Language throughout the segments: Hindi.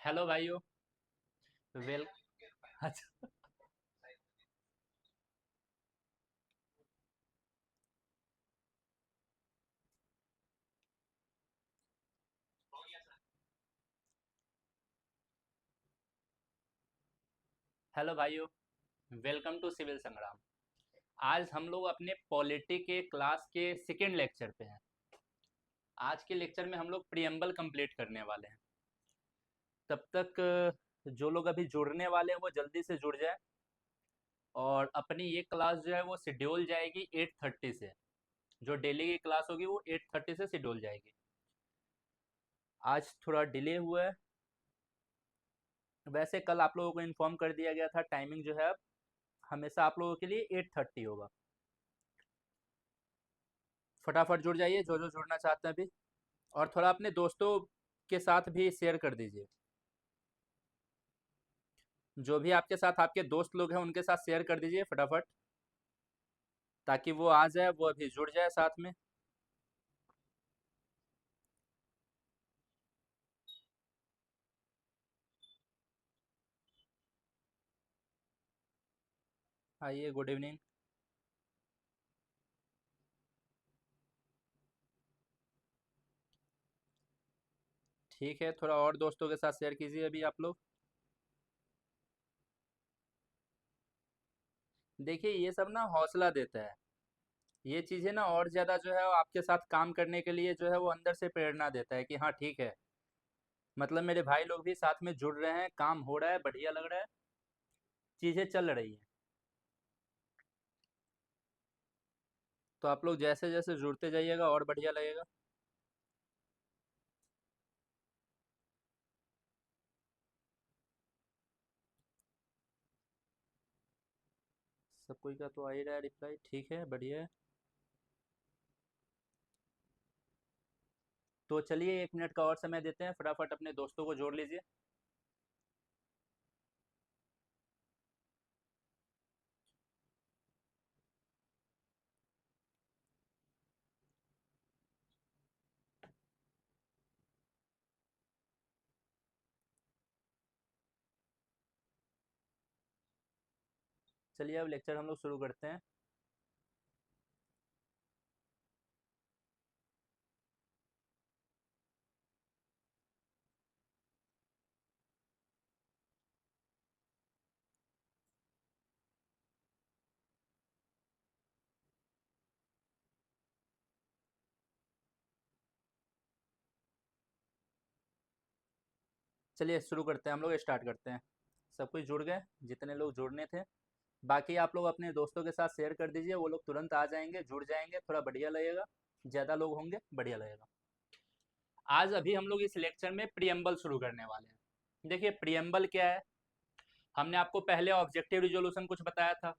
हेलो भाइयों। वेल अच्छा। हेलो भाइयों, वेलकम टू सिविल संग्राम। आज हम लोग अपने पॉलिटी के क्लास के सेकेंड लेक्चर पे हैं। आज के लेक्चर में हम लोग प्रियम्बल कंप्लीट करने वाले हैं। तब तक जो लोग अभी जुड़ने वाले हैं वो जल्दी से जुड़ जाए। और अपनी ये क्लास जो है वो शेड्यूल जाएगी 8:30 से। जो डेली की क्लास होगी वो 8:30 से शेड्यूल जाएगी। आज थोड़ा डिले हुआ है। वैसे कल आप लोगों को इन्फॉर्म कर दिया गया था, टाइमिंग जो है अब हमेशा आप लोगों के लिए 8:30 होगा। फटाफट जुड़ जाइए जो जो जुड़ना चाहते हैं अभी। और थोड़ा अपने दोस्तों के साथ भी शेयर कर दीजिए। जो भी आपके साथ आपके दोस्त लोग हैं उनके साथ शेयर कर दीजिए फटाफट, ताकि वो आ जाए, वो अभी जुड़ जाए साथ में। आइए, गुड इवनिंग। ठीक है, थोड़ा और दोस्तों के साथ शेयर कीजिए अभी आप लोग। देखिए, ये सब ना हौसला देता है। ये चीज़ें ना और ज़्यादा जो है वो आपके साथ काम करने के लिए जो है वो अंदर से प्रेरणा देता है कि हाँ ठीक है, मतलब मेरे भाई लोग भी साथ में जुड़ रहे हैं, काम हो रहा है, बढ़िया लग रहा है, चीज़ें चल रही हैं। तो आप लोग जैसे जैसे जुड़ते जाइएगा और बढ़िया लगेगा। सब कोई का तो आ ही रहा है रिप्लाई, ठीक है, बढ़िया है। तो चलिए 1 मिनट का और समय देते हैं, फटाफट अपने दोस्तों को जोड़ लीजिए। चलिए अब लेक्चर हम लोग शुरू करते हैं। चलिए शुरू करते हैं, हम लोग स्टार्ट करते हैं। सब कुछ जुड़ गए जितने लोग जुड़ने थे। बाकी आप लोग अपने दोस्तों के साथ शेयर कर दीजिए, वो लोग तुरंत आ जाएंगे, जुड़ जाएंगे, थोड़ा बढ़िया लगेगा। ज़्यादा लोग होंगे बढ़िया लगेगा। आज अभी हम लोग इस लेक्चर में प्रियम्बल शुरू करने वाले हैं। देखिए प्रियम्बल क्या है। हमने आपको पहले ऑब्जेक्टिव रिजोल्यूशन कुछ बताया था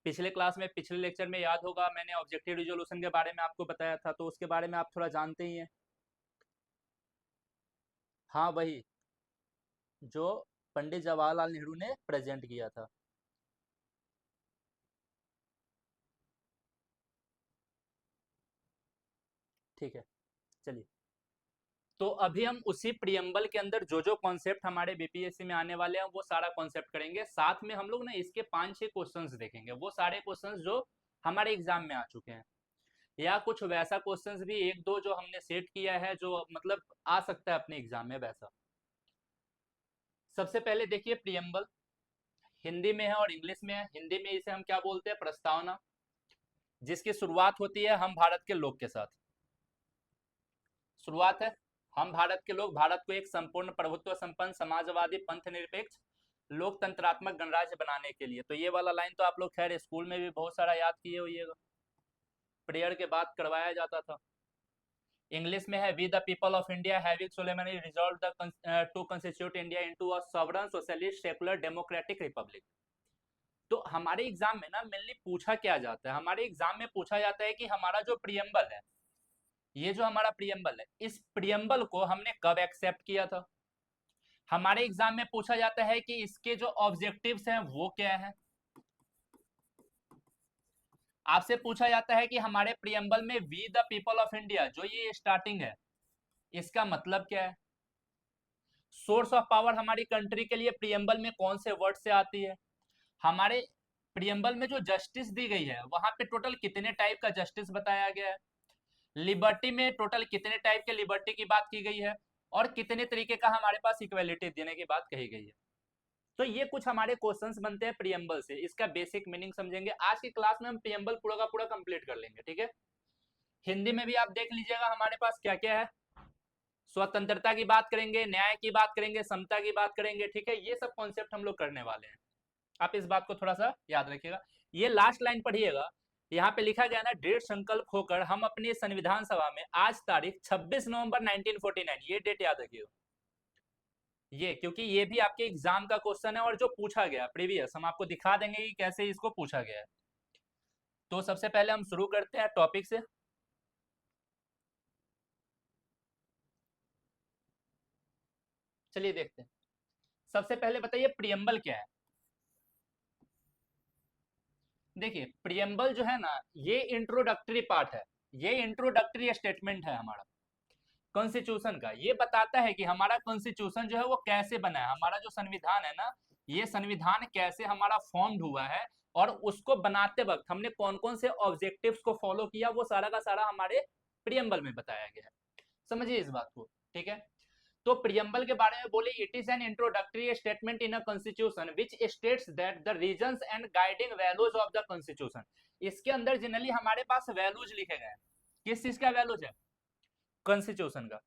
पिछले क्लास में, पिछले लेक्चर में याद होगा मैंने ऑब्जेक्टिव रिजोल्यूशन के बारे में आपको बताया था, तो उसके बारे में आप थोड़ा जानते ही हैं। हाँ वही, जो पंडित जवाहरलाल नेहरू ने प्रेजेंट किया था। ठीक है, चलिए। तो अभी हम उसी प्रियम्बल के अंदर जो जो कॉन्सेप्ट हमारे बीपीएससी में आने वाले हैं वो सारा कॉन्सेप्ट करेंगे। साथ में हम लोग ना इसके 5-6 क्वेश्चंस देखेंगे, वो सारे क्वेश्चंस जो हमारे एग्जाम में आ चुके हैं, या कुछ वैसा क्वेश्चंस भी एक दो जो हमने सेट किया है जो मतलब आ सकता है अपने एग्जाम में वैसा। सबसे पहले देखिए प्रियम्बल, हिंदी में है और इंग्लिश में है। हिंदी में इसे हम क्या बोलते हैं, प्रस्तावना, जिसकी शुरुआत होती है हम भारत के लोग के साथ। शुरुआत है, हम भारत के लोग भारत को एक संपूर्ण प्रभुत्व संपन्न समाजवादी पंथ निरपेक्ष लोकतंत्रात्मक गणराज्य बनाने के लिए। तो ये वाला लाइन तो आप लोग खैर स्कूल में भी बहुत सारा याद किए होइएगा, प्रेयर के बाद करवाया जाता था। इंग्लिश में है, we the people of India having solemnly resolve the to constitute India into a sovereign socialist secular democratic republic. तो हमारे एग्जाम में ना मेनली पूछा क्या जाता है, हमारे एग्जाम में पूछा जाता है कि हमारा जो प्रियम्बल है, ये जो हमारा प्रियम्बल है, इस प्रियम्बल को हमने कब एक्सेप्ट किया था। हमारे एग्जाम में पूछा जाता है कि इसके जो ऑब्जेक्टिव्स हैं वो क्या है। आपसे पूछा जाता है कि हमारे प्रियम्बल में we the people of India जो ये स्टार्टिंग है, इसका मतलब क्या है। सोर्स ऑफ पावर हमारी कंट्री के लिए प्रियम्बल में कौन से वर्ड से आती है? हमारे प्रियम्बल में जो जस्टिस दी गई है वहां पे टोटल कितने टाइप का जस्टिस बताया गया है? लिबर्टी में टोटल कितने टाइप के लिबर्टी की बात की गई है? और कितने तरीके का हमारे पास इक्वेलिटी देने की बात कही गई है? तो ये कुछ हमारे क्वेश्चंस बनते हैं प्रियम्बल से, इसका बेसिक मीनिंग समझेंगे। आज की क्लास में हम प्रियम्बल पूरा का पूरा कंप्लीट कर लेंगे, ठीक है। हिंदी में भी आप देख लीजिएगा हमारे पास क्या क्या है। स्वतंत्रता की बात करेंगे, न्याय की बात करेंगे, समता की बात करेंगे, ठीक है। ये सब कॉन्सेप्ट हम लोग करने वाले हैं, आप इस बात को थोड़ा सा याद रखिएगा। ये लास्ट लाइन पढ़िएगा, यहाँ पे लिखा गया ना, दृढ़ संकल्प होकर हम अपनी संविधान सभा में आज तारीख 26 नवंबर 1949, ये डेट याद रखिएगा। ये क्योंकि ये भी आपके एग्जाम का क्वेश्चन है और जो पूछा गया प्रीवियस, हम आपको दिखा देंगे कि कैसे इसको पूछा गया है। तो सबसे पहले हम शुरू करते हैं टॉपिक से। चलिए देखते हैं। सबसे पहले बताइए प्रियम्बल क्या है। देखिए प्रियम्बल जो है ना, ये इंट्रोडक्टरी पार्ट है, ये इंट्रोडक्टरी स्टेटमेंट है हमारा कॉन्स्टिट्यूशन का। ये बताता है कि हमारा कॉन्स्टिट्यूशन जो है वो कैसे बना है, हमारा जो संविधान है ना, ये संविधान कैसे हमारा फॉर्म्ड हुआ है और उसको बनाते वक्त हमने कौन कौन से ऑब्जेक्टिव्स को फॉलो किया, वो सारा का सारा हमारे प्रियम्बल में बताया गया है। समझिए इस बात को, ठीक है। तो प्रियम्बल के बारे में बोले, it is an introductory statement in a constitution which states that the reasons and guiding values of the constitution. इसके अंदर जनरली हमारे पास वैल्यूज लिखे गए हैं। किस चीज का वैल्यूज है? कॉन्स्टिट्यूशन का।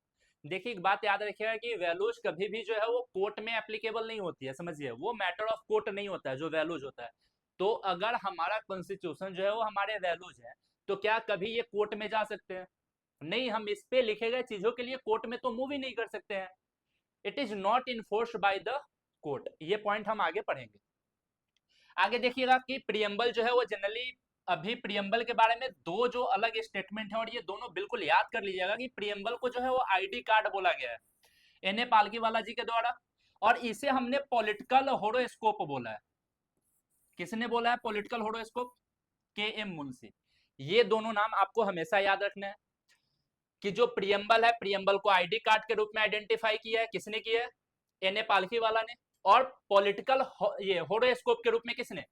देखिए एक बात याद रखिएगा कि वैल्यूज कभी भी जो है वो कोर्ट में एप्लीकेबल नहीं होती है, समझिए, वो मैटर ऑफ कोर्ट नहीं होता है जो वैल्यूज होता है। तो अगर हमारा कॉन्स्टिट्यूशन जो है वो हमारे वैल्यूज है, तो क्या कभी ये कोर्ट में जा सकते हैं? नहीं, हम इस पे लिखे गए चीजों के लिए कोर्ट में तो मूव ही नहीं कर सकते हैं। It is not enforced by the court, ये पॉइंट हम आगे पढ़ेंगे। आगे देखिएगा कि प्रियम्बल जो है वो जनरली, अभी प्रियम्बल के बारे में दो जो अलग स्टेटमेंट है और ये दोनों बिल्कुल याद कर लीजिएगा कि प्रियम्बल को जो है वो आईडी कार्ड बोला गया है एन पालकीवाला जी के द्वारा, और इसे हमने पॉलिटिकल होरोस्कोप बोला है। किसने बोला है पॉलिटिकल होरोस्कोप? के एम मुंशी। ये दोनों नाम आपको हमेशा याद रखना है कि जो प्रियम्बल है, प्रियम्बल को आईडी कार्ड के रूप में आइडेंटिफाई किया है, किसने किया है? एन पालकीवाला ने। और पॉलिटिकल ये होरोस्कोप के रूप में किसने?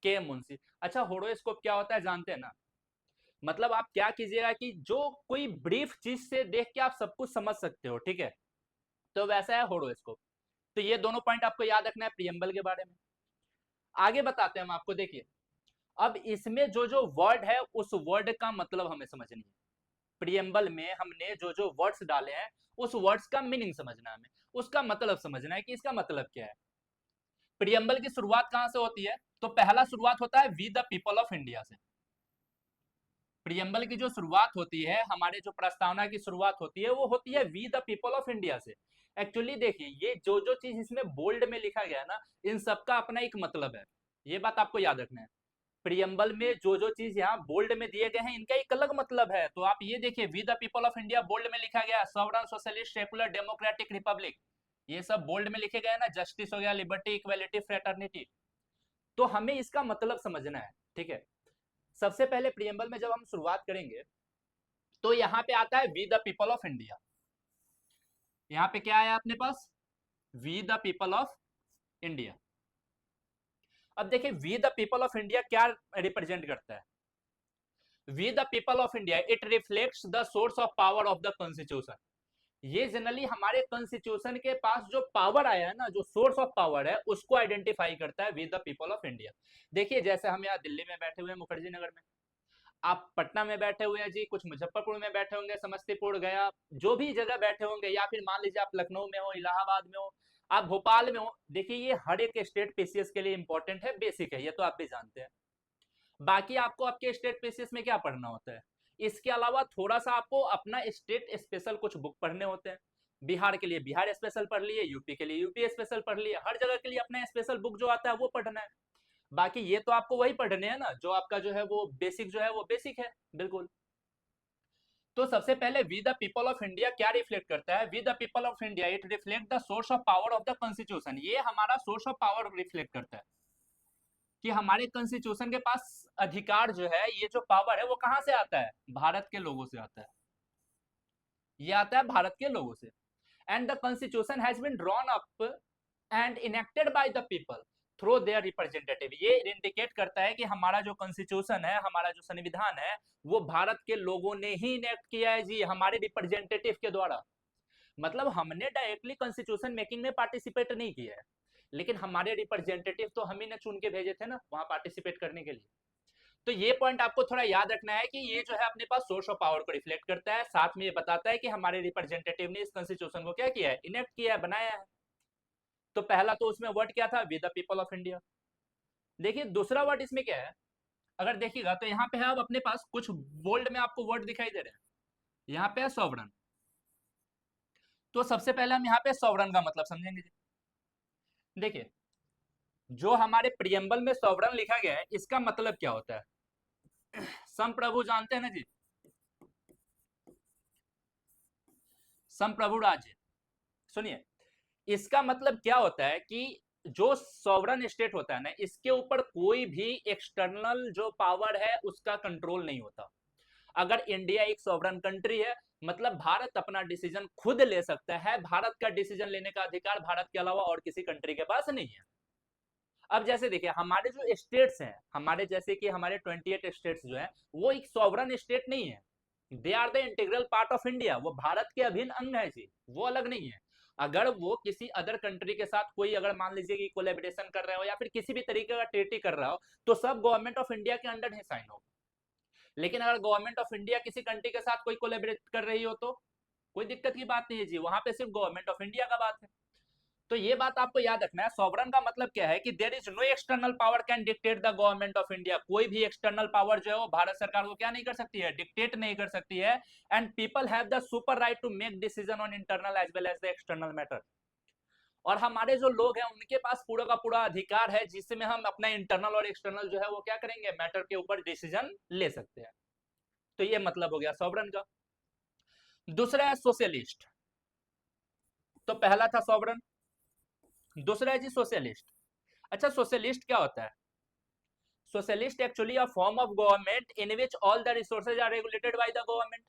के एम मुंशी। अच्छा होरोस्कोप क्या होता है जानते हैं ना? मतलब आप क्या कीजिएगा कि जो कोई ब्रीफ चीज से देख के आप सब कुछ समझ सकते हो, ठीक है, तो वैसा है होरोस्कोप। तो ये दोनों पॉइंट आपको याद रखना है प्रियम्बल के बारे में। आगे बताते हैं हम आपको, देखिए अब इसमें जो जो वर्ड है उस वर्ड का मतलब हमें समझनी है। प्रियम्बल में हमने जो जो वर्ड्स डाले हैं उस वर्ड्स का मीनिंग समझना है हमें, उसका मतलब समझना है कि इसका मतलब क्या है। प्रियम्बल की शुरुआत कहां से होती है? तो पहला शुरुआत होता है we the people of India से। प्रियम्बल की जो शुरुआत होती है, हमारे जो प्रस्तावना की शुरुआत होती है, वो होती है we the people of India से। एक्चुअली देखिए ये जो जो चीज इसमें बोल्ड में लिखा गया ना, इन सबका अपना एक मतलब है, ये बात आपको याद रखना है। प्रियम्बल में जो जो चीज यहाँ बोल्ड में दिए गए हैं इनका एक अलग मतलब है। तो आप ये देखिए, we the people of India bold में लिखा गया, sovereign socialist secular democratic republic, ये सब बोल्ड में लिखे गए ना, जस्टिस हो गया, लिबर्टी, इक्वेलिटी, फ्रेटर्निटी। तो हमें इसका मतलब समझना है, ठीक है। सबसे पहले प्रियम्बल में जब हम शुरुआत करेंगे तो यहाँ पे आता है we the people of India. यहाँ पे क्या है अपने पास? We the people of India. अब देखिए we the people of India क्या रिप्रेजेंट करता है? We the people of India, it reflects the source of power of the constitution. ये जनरली हमारे कॉन्स्टिट्यूशन के पास जो पावर आया है ना, जो सोर्स ऑफ पावर है, उसको आइडेंटिफाई करता है we the people of India. देखिए जैसे हम यहाँ दिल्ली में बैठे हुए हैं, मुखर्जी नगर में, आप पटना में बैठे हुए हैं जी, कुछ मुजफ्फरपुर में बैठे होंगे, समस्तीपुर, गया, जो भी जगह बैठे होंगे, या फिर मान लीजिए आप लखनऊ में हो, इलाहाबाद में हो, आप भोपाल में हो। देखिए ये हर एक स्टेट पीसीएस के लिए इंपॉर्टेंट है, बेसिक है, ये तो आप भी जानते हैं। बाकी आपको आपके स्टेट पीसीएस में क्या पढ़ना होता है? इसके अलावा थोड़ा सा आपको अपना स्टेट स्पेशल कुछ बुक पढ़ने होते हैं। बिहार के लिए बिहार स्पेशल पढ़ लिए, यूपी के लिए यूपी स्पेशल पढ़ लिए, हर जगह के लिए अपना स्पेशल बुक जो आता है वो पढ़ना है। बाकी ये तो आपको वही पढ़ने हैं ना जो आपका जो है वो बेसिक जो है वो बेसिक है, बिल्कुल। तो सबसे पहले we the people of India क्या रिफ्लेक्ट करता है? We the people of India, it reflect the source of power of the constitution. ये हमारा सोर्स ऑफ पावर रिफ्लेक्ट करता है कि हमारे कॉन्स्टिट्यूशन के पास अधिकार जो है, ये जो पावर है वो कहां से आता है? भारत के लोगों से आता है, ये आता है भारत के लोगों से। And the constitution has been drawn up and enacted by the people through their representative. ये इंडिकेट करता है कि हमारा जो कॉन्स्टिट्यूशन है, हमारा जो संविधान है, वो भारत के लोगों ने ही इनेक्ट किया है जी, हमारे रिप्रेजेंटेटिव के द्वारा। मतलब हमने डायरेक्टली कॉन्स्टिट्यूशन मेकिंग में पार्टिसिपेट नहीं किया है, लेकिन हमारे रिप्रेजेंटेटिव तो हम ही ने चुन के भेजे थे ना वहां पार्टिसिपेट करने के लिए। तो ये पॉइंट आपको थोड़ा याद रखना है कि ये जो है अपने पास सोर्स ऑफ पावर को रिफ्लेक्ट करता है, साथ में ये बताता है कि हमारे रिप्रेजेंटेटिव ने इस कॉन्स्टिट्यूशन को क्या किया है, इनेक्ट किया है, बनाया है। तो पहला तो उसमें वर्ड क्या था, with the people of India. देखिए दूसरा वर्ड इसमें क्या है, अगर देखिएगा तो यहाँ पे है अब अपने पास कुछ बोल्ड में आपको वर्ड दिखाई दे रहे हैं, यहाँ पे है सॉवरन। तो सबसे पहले हम यहाँ पे सॉवरन का मतलब समझेंगे। देखिए जो हमारे प्रियम्बल में सॉवरन लिखा गया है, इसका मतलब क्या होता है, संप्रभु जानते हैं ना जी, संप्रभु राज्य। सुनिए इसका मतलब क्या होता है कि जो सॉवरन स्टेट होता है ना, इसके ऊपर कोई भी एक्सटर्नल जो पावर है उसका कंट्रोल नहीं होता। अगर इंडिया एक सॉवरन कंट्री है, मतलब भारत अपना डिसीजन खुद ले सकता है, भारत का डिसीजन लेने का अधिकार भारत के अलावा और किसी कंट्री के पास नहीं है। अब जैसे देखिए हमारे जो स्टेट्स हैं, हमारे जैसे कि हमारे 28 स्टेट्स जो है, वो एक सॉवरन स्टेट नहीं है, they are the integral part of India, वो भारत के अभिन्न अंग है जी, वो अलग नहीं है। अगर वो किसी अदर कंट्री के साथ कोई अगर मान लीजिए कि कोलैबोरेशन कर रहे हो या फिर किसी भी तरीके का ट्रीटी कर रहा हो, तो सब गवर्नमेंट ऑफ इंडिया के अंडर ही साइन हो। लेकिन अगर गवर्नमेंट ऑफ इंडिया किसी कंट्री के साथ कोई कोलैबोरेट कर रही हो तो कोई दिक्कत की बात नहीं है जी, वहां पे सिर्फ गवर्नमेंट ऑफ इंडिया का बात है। तो ये बात आपको याद रखना है, सॉवरन का मतलब क्या है कि there is no external power can dictate the government of India. कोई भी एक्सटर्नल पावर जो है वो भारत सरकार को क्या नहीं कर सकती है, डिक्टेट नहीं कर सकती है। And people have the super right to make decision on internal as well as the external matter. और हमारे जो लोग हैं उनके पास पूरा का पूरा अधिकार है जिसमें हम अपना इंटरनल और एक्सटर्नल जो है वो क्या करेंगे, मैटर के ऊपर डिसीजन ले सकते हैं। तो ये मतलब हो गया सॉवरन का। दूसरा है सोशलिस्ट। तो पहला था सॉवरन, दूसरा है जी सोशलिस्ट। अच्छा सोशलिस्ट क्या होता है, socialist actually a form of government in which all the resources are regulated by the government.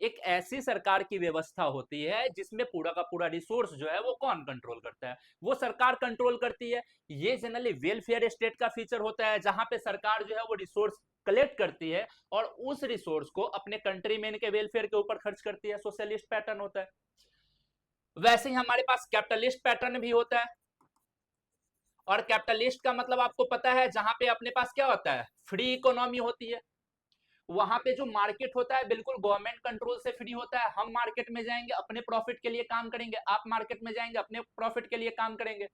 एक ऐसी सरकार की व्यवस्था होती है जिसमें पूरा का पूरा रिसोर्स जो है वो कौन कंट्रोल करता है, वो सरकार कंट्रोल करती है। ये जनरली वेलफेयर स्टेट का फीचर होता है, जहां पे सरकार जो है वो रिसोर्स कलेक्ट करती है और उस रिसोर्स को अपने कंट्री में इनके वेलफेयर के ऊपर खर्च करती है, सोशलिस्ट पैटर्न होता है। वैसे ही हमारे पास कैपिटलिस्ट पैटर्न भी होता है, और कैपिटलिस्ट का मतलब आपको पता है जहां पे अपने पास क्या होता है, फ्री इकोनॉमी होती है। वहां पे जो मार्केट होता है बिल्कुल गवर्नमेंट कंट्रोल से फ्री होता है, हम मार्केट में जाएंगे अपने प्रॉफिट के लिए काम करेंगे, आप मार्केट में जाएंगे अपने प्रॉफिट के लिए काम करेंगे।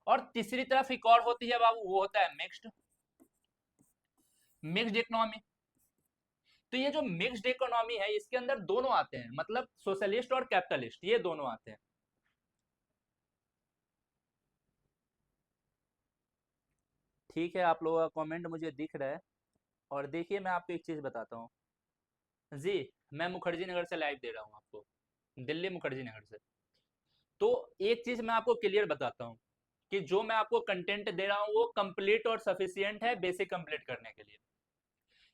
और तीसरी तरफ एक और होती है बाबू, वो होता है मिक्स्ड, मिक्स्ड इकोनॉमी। तो ये जो मिक्स्ड इकोनॉमी है इसके अंदर दोनों आते हैं, मतलब सोशलिस्ट और कैपिटलिस्ट ये दोनों आते हैं। ठीक है, आप लोगों का कमेंट मुझे दिख रहा है। और देखिए मैं आपको एक चीज बताता हूँ जी, मैं मुखर्जी नगर से लाइव दे रहा हूँ आपको, दिल्ली मुखर्जी नगर से। तो एक चीज मैं आपको क्लियर बताता हूँ कि जो मैं आपको कंटेंट दे रहा हूँ वो कंप्लीट और सफिशियंट है बेसिक कंप्लीट करने के लिए।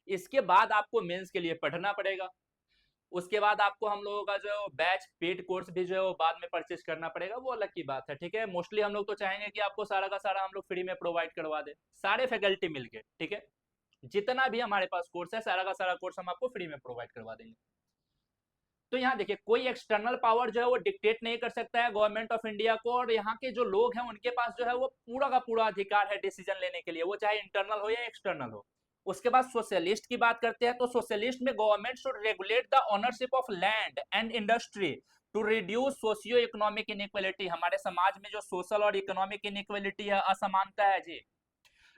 इसके बाद आपको मेंस के लिए पढ़ना पड़ेगा, उसके बाद आपको हम लोगों का जो बैच पेड कोर्स भी जो है वो बाद में परचेज करना पड़ेगा, वो अलग की बात है। ठीक है, मोस्टली हम लोग तो चाहेंगे कि आपको सारा का सारा हम लोग फ्री में प्रोवाइड करवा दे, सारे फैकल्टी मिलके। ठीक है, जितना भी हमारे पास कोर्स है सारा का सारा कोर्स हम आपको फ्री में प्रोवाइड करवा देंगे। तो यहाँ देखिए कोई एक्सटर्नल पावर जो है वो डिक्टेट नहीं कर सकता है गवर्नमेंट ऑफ इंडिया को, और यहाँ के जो लोग हैं उनके पास जो है वो पूरा का पूरा अधिकार है डिसीजन लेने के लिए, वो चाहे इंटरनल हो या एक्सटर्नल हो। उसके बाद सोशलिस्ट की बात करते हैं, तो सोशलिस्ट में government should regulate the ownership of land and industry to reduce socio economic inequality. हमारे समाज में जो सोशल और इकोनॉमिक इनइक्वालिटी है, असमानता है जी,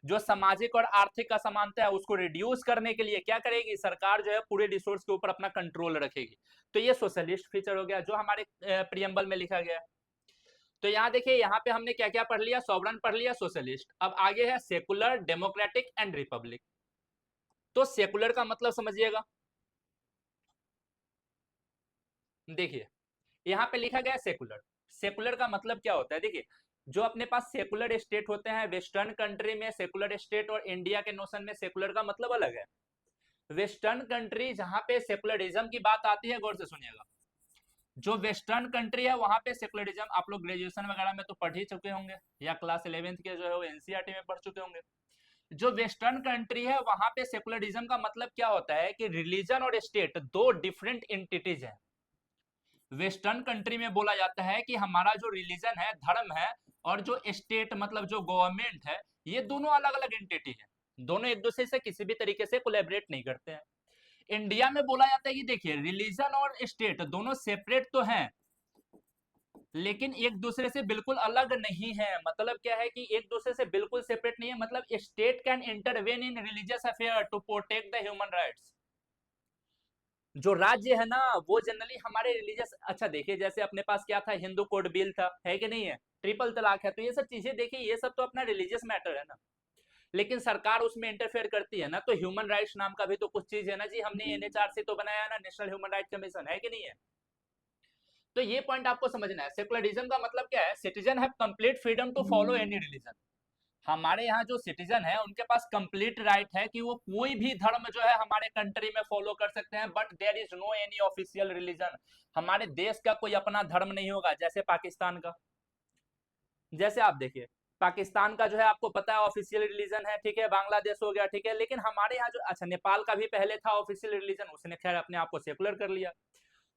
जो सामाजिक और आर्थिक असमानता है उसको रिड्यूस करने के लिए क्या करेगी सरकार, जो है पूरे रिसोर्स के ऊपर अपना कंट्रोल रखेगी। तो ये सोशलिस्ट फीचर हो गया जो हमारे प्रियम्बल में लिखा गया है। तो यहाँ देखिए यहाँ पे हमने क्या क्या पढ़ लिया, सॉवरन पढ़ लिया, सोशलिस्ट। अब आगे है सेकुलर, डेमोक्रेटिक एंड रिपब्लिक। तो सेकुलर का मतलब समझिएगा, देखिए यहाँ पे लिखा गया है सेकुलर। सेकुलर का मतलब क्या होता है, देखिए जो अपने पास सेकुलर स्टेट होते हैं वेस्टर्न कंट्री में, सेकुलर स्टेट और इंडिया के नोशन में सेकुलर का मतलब अलग है। वेस्टर्न कंट्री जहां पे सेकुलरिज्म की बात आती है, गौर से सुनिएगा, जो वेस्टर्न कंट्री है वहां पे सेकुलरिज्म, आप लोग ग्रेजुएशन वगैरह में तो पढ़ ही चुके होंगे या क्लास 11th के जो है वो एनसीईआरटी में पढ़ चुके होंगे। जो वेस्टर्न कंट्री है वहां पे सेकुलरिज्म का मतलब क्या होता है कि रिलीजन और स्टेट दो डिफरेंट एंटिटीज हैं। वेस्टर्न कंट्री में बोला जाता है कि हमारा जो रिलीजन है, धर्म है, और जो स्टेट मतलब जो गवर्नमेंट है, ये दोनों अलग अलग एंटिटी है, दोनों एक दूसरे से किसी भी तरीके से कोलैबोरेट नहीं करते हैं। इंडिया में बोला जाता है कि देखिए रिलीजन और स्टेट दोनों सेपरेट तो हैं, लेकिन एक दूसरे से बिल्कुल अलग नहीं है। मतलब क्या है कि एक दूसरे से बिल्कुल सेपरेट नहीं है, मतलब state can intervene in religious affair to protect the human rights. जो राज्य है ना वो जनरली हमारे रिलीजियस, अच्छा देखिए जैसे अपने पास क्या था, हिंदू कोड बिल था, है कि नहीं है, ट्रिपल तलाक है, तो ये सब चीजें देखिए ये सब तो अपना रिलीजियस मैटर है ना, लेकिन सरकार उसमें इंटरफेयर करती है ना, तो ह्यूमन राइट्स नाम का भी तो कुछ चीज है ना जी, हमने एनएचआरसी तो बनाया है ना, नेशनल ह्यूमन राइट कमीशन, है कि नहीं है। तो ये पॉइंट आपको समझना है। सेकुलरिज्म का मतलब क्या है, citizen have complete freedom to follow any religion. हमारे यहाँ जो सिटीजन है उनके पास कंप्लीट राइट है कि वो कोई भी धर्म जो है हमारे कंट्री में फॉलो कर सकते हैं, but there is no any official religion. हमारे देश का कोई अपना धर्म नहीं होगा, जैसे पाकिस्तान का। जैसे आप देखिए पाकिस्तान का जो है आपको पता है ऑफिशियल रिलीजन है, ठीक है, बांग्लादेश हो गया, ठीक है, लेकिन हमारे यहाँ जो, अच्छा नेपाल का भी पहले था ऑफिशियल रिलीजन, उसने खैर अपने आप को सेकुलर कर लिया।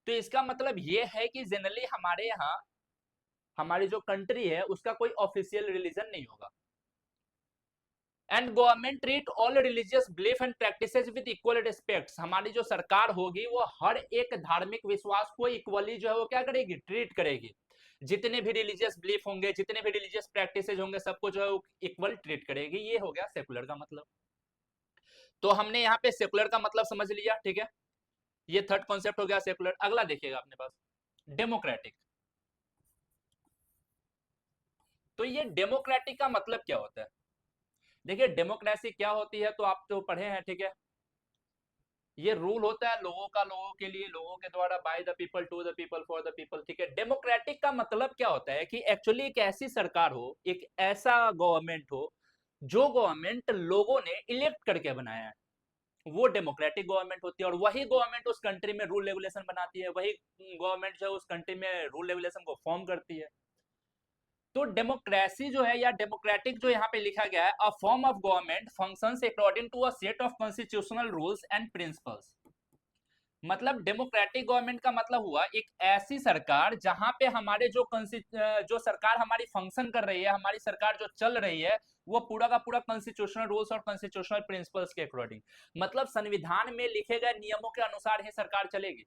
तो इसका मतलब ये है कि जनरली हमारे यहाँ हमारी जो कंट्री है उसका कोई ऑफिशियल रिलीजन नहीं होगा। And government treat all religious belief and practices with equal respect. हमारी जो सरकार होगी वो हर एक धार्मिक विश्वास को इक्वली जो है वो क्या करेगी, ट्रीट करेगी। जितने भी रिलीजियस बिलीफ होंगे, जितने भी रिलीजियस प्रैक्टिसेस होंगे, सबको जो है इक्वल ट्रीट करेगी। ये हो गया सेकुलर का मतलब। तो हमने यहाँ पे सेकुलर का मतलब समझ लिया, ठीक है, ये थर्ड कॉन्सेप्ट हो गया सेकुलर। अगला देखिएगा अपने पास डेमोक्रेटिक। तो ये डेमोक्रेटिक का मतलब क्या होता है, देखिए डेमोक्रेसी क्या होती है तो आप तो पढ़े हैं, ठीक है, ये रूल होता है लोगों का, लोगों के लिए, लोगों के द्वारा, by the people, to the people, for the people, ठीक है। डेमोक्रेटिक का मतलब क्या होता है कि एक्चुअली एक ऐसी सरकार हो, एक ऐसा गवर्नमेंट हो जो गवर्नमेंट लोगों ने इलेक्ट करके बनाया है, वो डेमोक्रेटिक गवर्नमेंट होती है। और वही गवर्नमेंट उस कंट्री में रूल रेगुलेशन बनाती है, वही गवर्नमेंट जो है उस कंट्री में रूल रेगुलेशन को फॉर्म करती है। तो डेमोक्रेसी जो है या डेमोक्रेटिक जो यहाँ पे लिखा गया है, a form of government functions according to a set of constitutional rules and principles. मतलब डेमोक्रेटिक गवर्नमेंट का मतलब हुआ एक ऐसी सरकार जहां पे हमारे जो सरकार हमारी फंक्शन कर रही है, हमारी सरकार जो चल रही है, वो पूरा का पूरा कॉन्स्टिट्यूशनल रूल्स और कॉन्स्टिट्यूशनल प्रिंसिपल्स के अकॉर्डिंग, मतलब संविधान में लिखे गए नियमों के अनुसार ही सरकार चलेगी।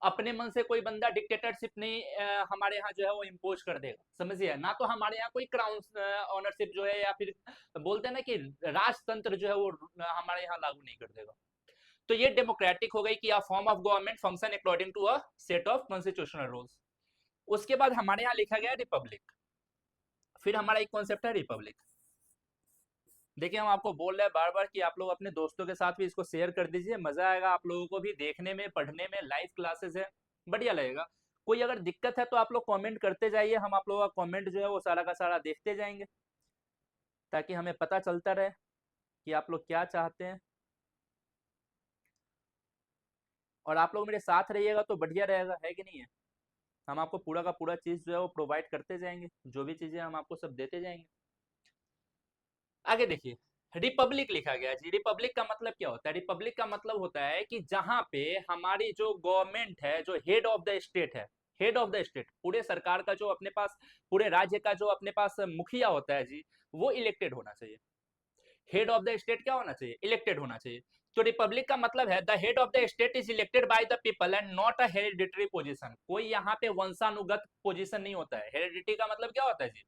अपने मन से कोई बंदा डिक्टेटरशिप नहीं हमारे यहाँ जो है वो इम्पोज कर देगा, समझिए ना। तो हमारे यहाँ कोई क्राउन ऑनरशिप जो है या फिर बोलते हैं ना कि राजतंत्र जो है वो हमारे यहाँ लागू नहीं कर देगा। तो ये डेमोक्रेटिक हो गई कि a form of government function according to a set of constitutional rules. उसके बाद हमारे यहाँ लिखा गया रिपब्लिक। फिर हमारा एक कॉन्सेप्ट है रिपब्लिक। देखिए हम आपको बोल रहे हैं बार बार कि आप लोग अपने दोस्तों के साथ भी इसको शेयर कर दीजिए, मजा आएगा आप लोगों को भी देखने में, पढ़ने में, लाइव क्लासेस है, बढ़िया लगेगा। कोई अगर दिक्कत है तो आप लोग कमेंट करते जाइए, हम आप लोगों का कमेंट जो है वो सारा का सारा देखते जाएंगे, ताकि हमें पता चलता रहे कि आप लोग क्या चाहते हैं। और आप लोग मेरे साथ रहिएगा तो बढ़िया रहेगा, है कि नहीं है। हम आपको पूरा का पूरा चीज जो है वो प्रोवाइड करते जाएंगे, जो भी चीजें हम आपको सब देते जाएंगे। आगे देखिए रिपब्लिक लिखा गया जी। रिपब्लिक का मतलब क्या होता है, रिपब्लिक का मतलब होता है कि जहां पे हमारी जो गवर्नमेंट है, जो हेड ऑफ द स्टेट है, हेड ऑफ द स्टेट, पूरे सरकार का जो अपने पास, पूरे राज्य का जो अपने पास मुखिया होता है जी, वो इलेक्टेड होना चाहिए। हेड ऑफ द स्टेट क्या होना चाहिए, इलेक्टेड होना चाहिए। तो रिपब्लिक का मतलब है the head of the state is elected by the people and not a hereditary position. कोई यहाँ पे वंशानुगत पोजीशन नहीं होता है। हेरिडिटी का मतलब क्या होता है जी,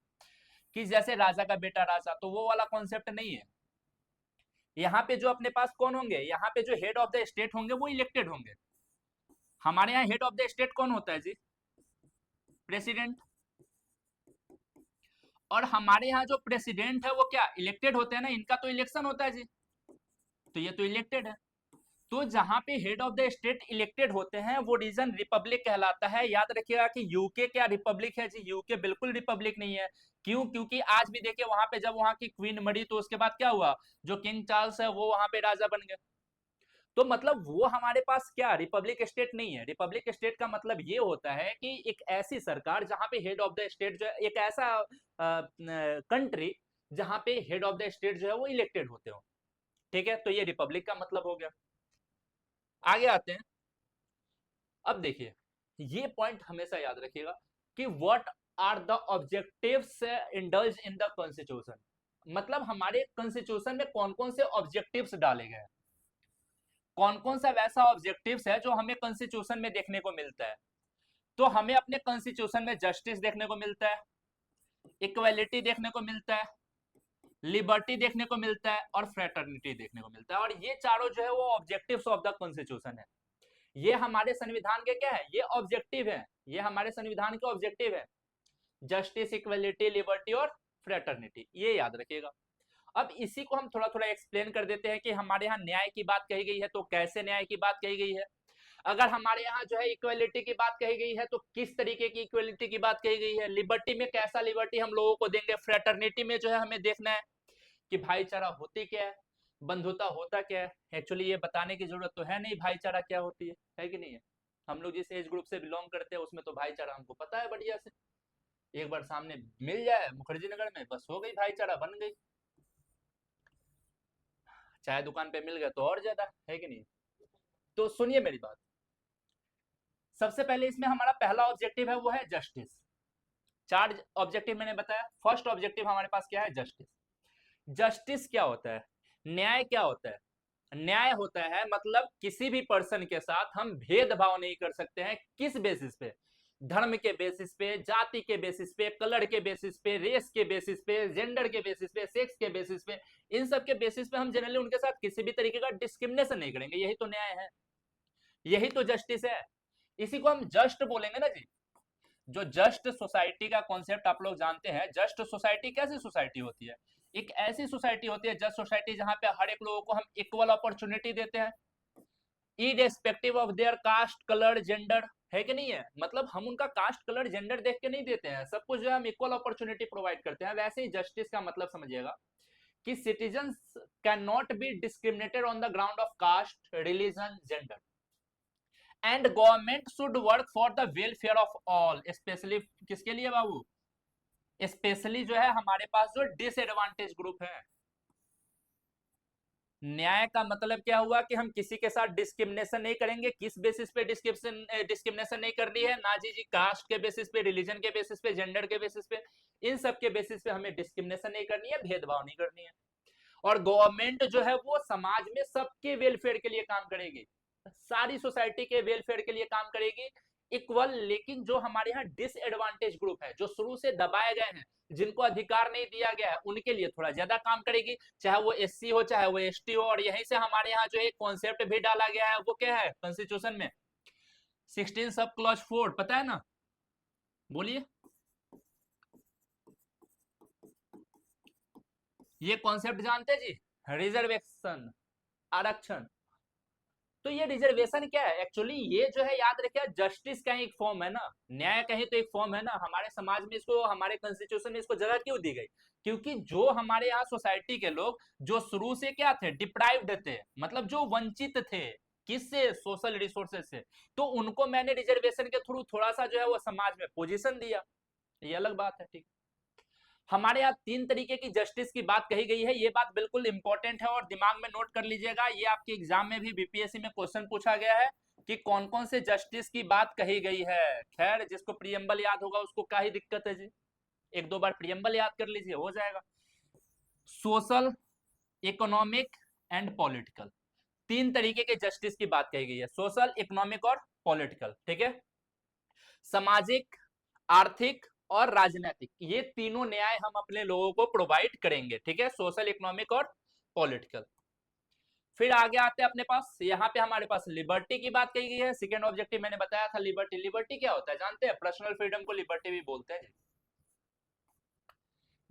कि जैसे राजा का बेटा राजा, तो वो वाला कॉन्सेप्ट नहीं है। यहाँ पे जो अपने पास कौन होंगे, यहाँ पे जो हेड ऑफ द स्टेट होंगे वो इलेक्टेड होंगे। हमारे यहाँ हेड ऑफ द स्टेट कौन होता है जी, प्रेसिडेंट। और हमारे यहाँ जो प्रेसिडेंट है वो क्या इलेक्टेड होते हैं ना, इनका तो इलेक्शन होता है जी, तो ये तो इलेक्टेड है। तो जहां पे head of the state elected होते हैं वो रीजन रिपब्लिक कहलाता है। याद रखिएगा कि यूके क्या रिपब्लिक है जी, यूके बिल्कुल रिपब्लिक नहीं है। क्यों, क्योंकि आज भी देखिए वहां पे जब वहां की क्वीन मरी तो उसके बाद क्या हुआ, जो किंग चार्ल्स है वो वहां पे राजा बन गए। तो मतलब वो हमारे पास क्या रिपब्लिक स्टेट नहीं है। रिपब्लिक स्टेट का मतलब ये होता है कि एक ऐसी सरकार जहां पे हेड ऑफ द स्टेट जो है, एक ऐसा कंट्री जहां पे हेड ऑफ द स्टेट जो है वो इलेक्टेड होते हो। ठीक है, तो ये रिपब्लिक का मतलब हो गया। आगे आते हैं। अब देखिए, ये पॉइंट हमेशा याद रखिएगा कि what are the objectives indulge in the constitution. मतलब हमारे कॉन्स्टिट्यूशन में कौन कौन से ऑब्जेक्टिव्स डाले गए हैं, कौन कौन सा वैसा ऑब्जेक्टिव्स है जो हमें कॉन्स्टिट्यूशन में देखने को मिलता है। तो हमें अपने कॉन्स्टिट्यूशन में जस्टिस देखने को मिलता है, इक्वालिटी देखने को मिलता है, लिबर्टी देखने को मिलता है और फ्रेटर्निटी देखने को मिलता है। और ये चारों जो है वो ऑब्जेक्टिव्स ऑफ द कॉन्स्टिट्यूशन है। ये हमारे संविधान के क्या है, ये ऑब्जेक्टिव है, ये हमारे संविधान के ऑब्जेक्टिव है, जस्टिस, इक्वालिटी, लिबर्टी और फ्रेटर्निटी, ये याद रखिएगा। अब इसी को हम थोड़ा थोड़ा एक्सप्लेन कर देते हैं कि हमारे यहाँ न्याय की बात कही गई है तो कैसे न्याय की बात कही गई है, अगर हमारे यहाँ जो है इक्वालिटी की बात कही गई है तो किस तरीके की इक्वालिटी की बात कही गई है, लिबर्टी में कैसा लिबर्टी हम लोगों को देंगे, फ्रेटर्निटी में जो है हमें देखना है कि भाईचारा होती क्या है, बंधुता होता क्या है। एक्चुअली ये बताने की जरूरत तो है नहीं भाईचारा क्या होती है कि नहीं है। हम लोग जिस एज ग्रुप से बिलोंग करते हैं उसमें तो भाईचारा हमको पता है बढ़िया से, एक बार सामने मिल जाए मुखर्जी नगर में बस हो गई, भाईचारा बन गई। चाय दुकान पे मिल गए तो और ज्यादा, है कि नहीं। तो सुनिए मेरी बात, सबसे पहले इसमें हमारा पहला ऑब्जेक्टिव है वो है जस्टिस। चार ऑब्जेक्टिव मैंने बताया, फर्स्ट ऑब्जेक्टिव हमारे पास क्या है, जस्टिस। जस्टिस क्या होता है, न्याय क्या होता है। न्याय होता है मतलब किसी भी पर्सन के साथ हम भेदभाव नहीं कर सकते हैं, किस बेसिस पे, धर्म के बेसिस पे, जाति के बेसिस पे, कलर के बेसिस पे, रेस के बेसिस पे, जेंडर के बेसिस पे, सेक्स के बेसिस पे, इन सब के बेसिस पे हम जनरली उनके साथ किसी भी तरीके का डिस्क्रिमिनेशन नहीं करेंगे। यही तो न्याय है, यही तो जस्टिस है। इसी को हम जस्ट बोलेंगे ना जी। जो जस्ट सोसाइटी का कॉन्सेप्ट आप लोग जानते हैं, जस्ट सोसाइटी कैसी सोसाइटी होती है, एक ऐसी सोसाइटी होती है जस्ट सोसाइटी जहां पे हर एक लोगों को हम इक्वल अपॉर्चुनिटी देते हैं, irrespective of their caste, colour, gender, है कि नहीं है। मतलब हम उनका कास्ट, कलर, जेंडर देख के नहीं देते हैं, सब कुछ जो है हम इक्वल अपॉर्चुनिटी प्रोवाइड करते हैं। वैसे ही जस्टिस का मतलब समझिएगा कि citizens can not be discriminated on the ground of caste, religion, gender, and government should work for the welfare of all. Specially किसके लिए बाबू, स्पेशली जो है हमारे पास जो डिसएडवांटेज ग्रुप है। न्याय का मतलब क्या हुआ कि हम किसी के साथ डिस्क्रिमिनेशन नहीं करेंगे। किस बेसिस पे डिस्क्रिमिनेशन नहीं करनी है, ना जी कास्ट के बेसिस पे, रिलीजन के बेसिस पे, जेंडर के बेसिस पे, इन सब के बेसिस पे हमें डिस्क्रिमिनेशन नहीं करनी है, भेदभाव नहीं करनी है। और गवर्नमेंट जो है वो समाज में सबके वेलफेयर के लिए काम करेगी, सारी सोसाइटी के वेलफेयर के लिए काम करेगी इक्वल। लेकिन जो हमारे यहाँ डिसएडवांटेज ग्रुप है, जो शुरू से दबाए गए हैं, जिनको अधिकार नहीं दिया गया है, उनके लिए थोड़ा ज्यादा काम करेगी, चाहे वो एससी हो चाहे वो एसटी हो। और यहीं से हमारे यहाँ जो एक कॉन्सेप्ट भी डाला गया है वो क्या है कॉन्स्टिट्यूशन में, 16 सब क्लॉज 4, पता है ना, बोलिए। ये कॉन्सेप्ट जानते जी, रिजर्वेशन, आरक्षण। तो ये रिजर्वेशन क्या है, एक्चुअली ये जो है याद रखिए जस्टिस का ही एक फॉर्म है ना, न्याय का ही तो एक फॉर्म है ना। हमारे समाज में इसको, हमारे कॉन्स्टिट्यूशन में इसको जगह क्यों दी गई, क्योंकि जो हमारे यहाँ सोसाइटी के लोग जो शुरू से क्या थे, डिप्राइव्ड थे, मतलब जो वंचित थे किससे, सोशल रिसोर्सेज से, तो उनको मैंने रिजर्वेशन के थ्रू थोड़ा सा जो है वो समाज में पोजीशन दिया, ये अलग बात है। ठीक, हमारे यहाँ तीन तरीके की जस्टिस की बात कही गई है, ये बात बिल्कुल इंपॉर्टेंट है और दिमाग में नोट कर लीजिएगा। ये आपके एग्जाम में भी बीपीएससी में क्वेश्चन पूछा गया है कि कौन कौन से जस्टिस की बात कही गई है। खैर जिसको प्रियम्बल याद होगा उसको क्या ही दिक्कत है जी, एक दो बार प्रियम्बल याद कर लीजिए हो जाएगा। सोशल, इकोनॉमिक एंड पॉलिटिकल, तीन तरीके के जस्टिस की बात कही गई है, सोशल, इकोनॉमिक और पॉलिटिकल। ठीक है, सामाजिक, आर्थिक और राजनीतिक, ये तीनों न्याय हम अपने लोगों को प्रोवाइड करेंगे। ठीक है, सोशल, इकोनॉमिक और पॉलिटिकल। फिर आगे आते हैं अपने पास, यहाँ पे हमारे पास लिबर्टी की बात कही गई है। सेकेंड ऑब्जेक्टिव मैंने बताया था लिबर्टी। लिबर्टी क्या होता है जानते हैं, पर्सनल फ्रीडम को लिबर्टी भी बोलते हैं।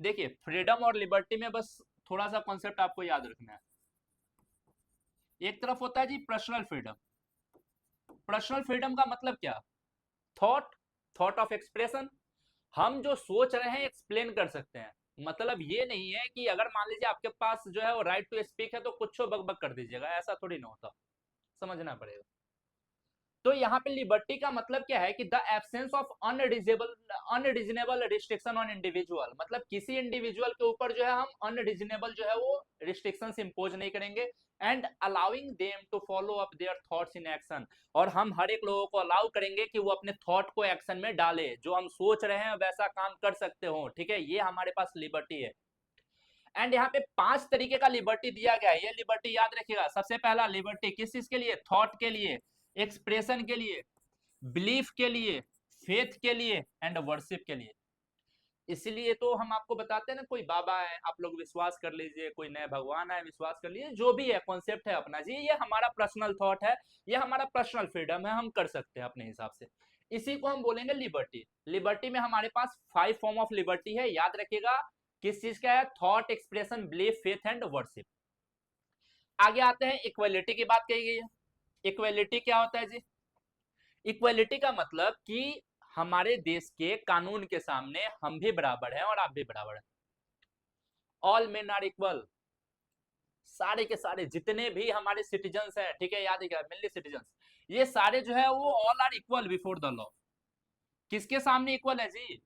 देखिए फ्रीडम और लिबर्टी में बस थोड़ा सा कॉन्सेप्ट आपको याद रखना है। एक तरफ होता है जी पर्सनल फ्रीडम। पर्सनल फ्रीडम का मतलब क्या, थॉट, थॉट ऑफ एक्सप्रेशन, हम जो सोच रहे हैं एक्सप्लेन कर सकते हैं। मतलब ये नहीं है कि अगर मान लीजिए आपके पास जो है वो राइट टू स्पीक है तो कुछ बक बक कर दीजिएगा, ऐसा थोड़ी ना होता। समझना पड़ेगा। तो यहाँ पे लिबर्टी का मतलब क्या है कि the absence of unreasonable restriction on individual, मतलब किसी इंडिविजुअल के ऊपर जो है हम अनरीजनेबल जो है वो रिस्ट्रिक्शंस इंपोज नहीं करेंगे, and allowing them to follow up their thoughts in action, और हम हर एक लोगों को अलाउ करेंगे कि वो अपने थॉट को एक्शन में डाले, जो हम सोच रहे हैं वैसा काम कर सकते हो, ठीक है, ये हमारे पास लिबर्टी है। एंड यहाँ पे 5 तरीके का लिबर्टी दिया गया है, ये लिबर्टी याद रखिएगा। सबसे पहला लिबर्टी किस चीज के लिए? थॉट के लिए, एक्सप्रेशन के लिए, बिलीफ के लिए, फेथ के लिए एंड वर्शिप के लिए। इसलिए तो हम आपको बताते हैं ना, कोई बाबा है आप लोग विश्वास कर लीजिए, कोई नए भगवान है विश्वास कर लीजिए, जो भी है कॉन्सेप्ट है अपना जी, ये हमारा पर्सनल थॉट है, ये हमारा पर्सनल फ्रीडम है, हम कर सकते हैं अपने हिसाब से। इसी को हम बोलेंगे लिबर्टी। लिबर्टी में हमारे पास 5 फॉर्म ऑफ लिबर्टी है, याद रखिएगा। किस चीज का है? Thought, expression, belief, faith and worship. आगे आते हैं, इक्वलिटी की बात कही गई है। इक्वलिटी क्या होता है जी? इक्वलिटी का मतलब कि हमारे देश के कानून के सामने हम भी बराबर हैं और आप भी बराबर हैं। ऑल मेन आर इक्वल, सारे के सारे जितने भी हमारे सिटीजन्स हैं, ठीक है, याद रखिएगा, मेनली सिटीजन्स, ये सारे जो है वो all are equal before the law. किसके सामने इक्वल है जी?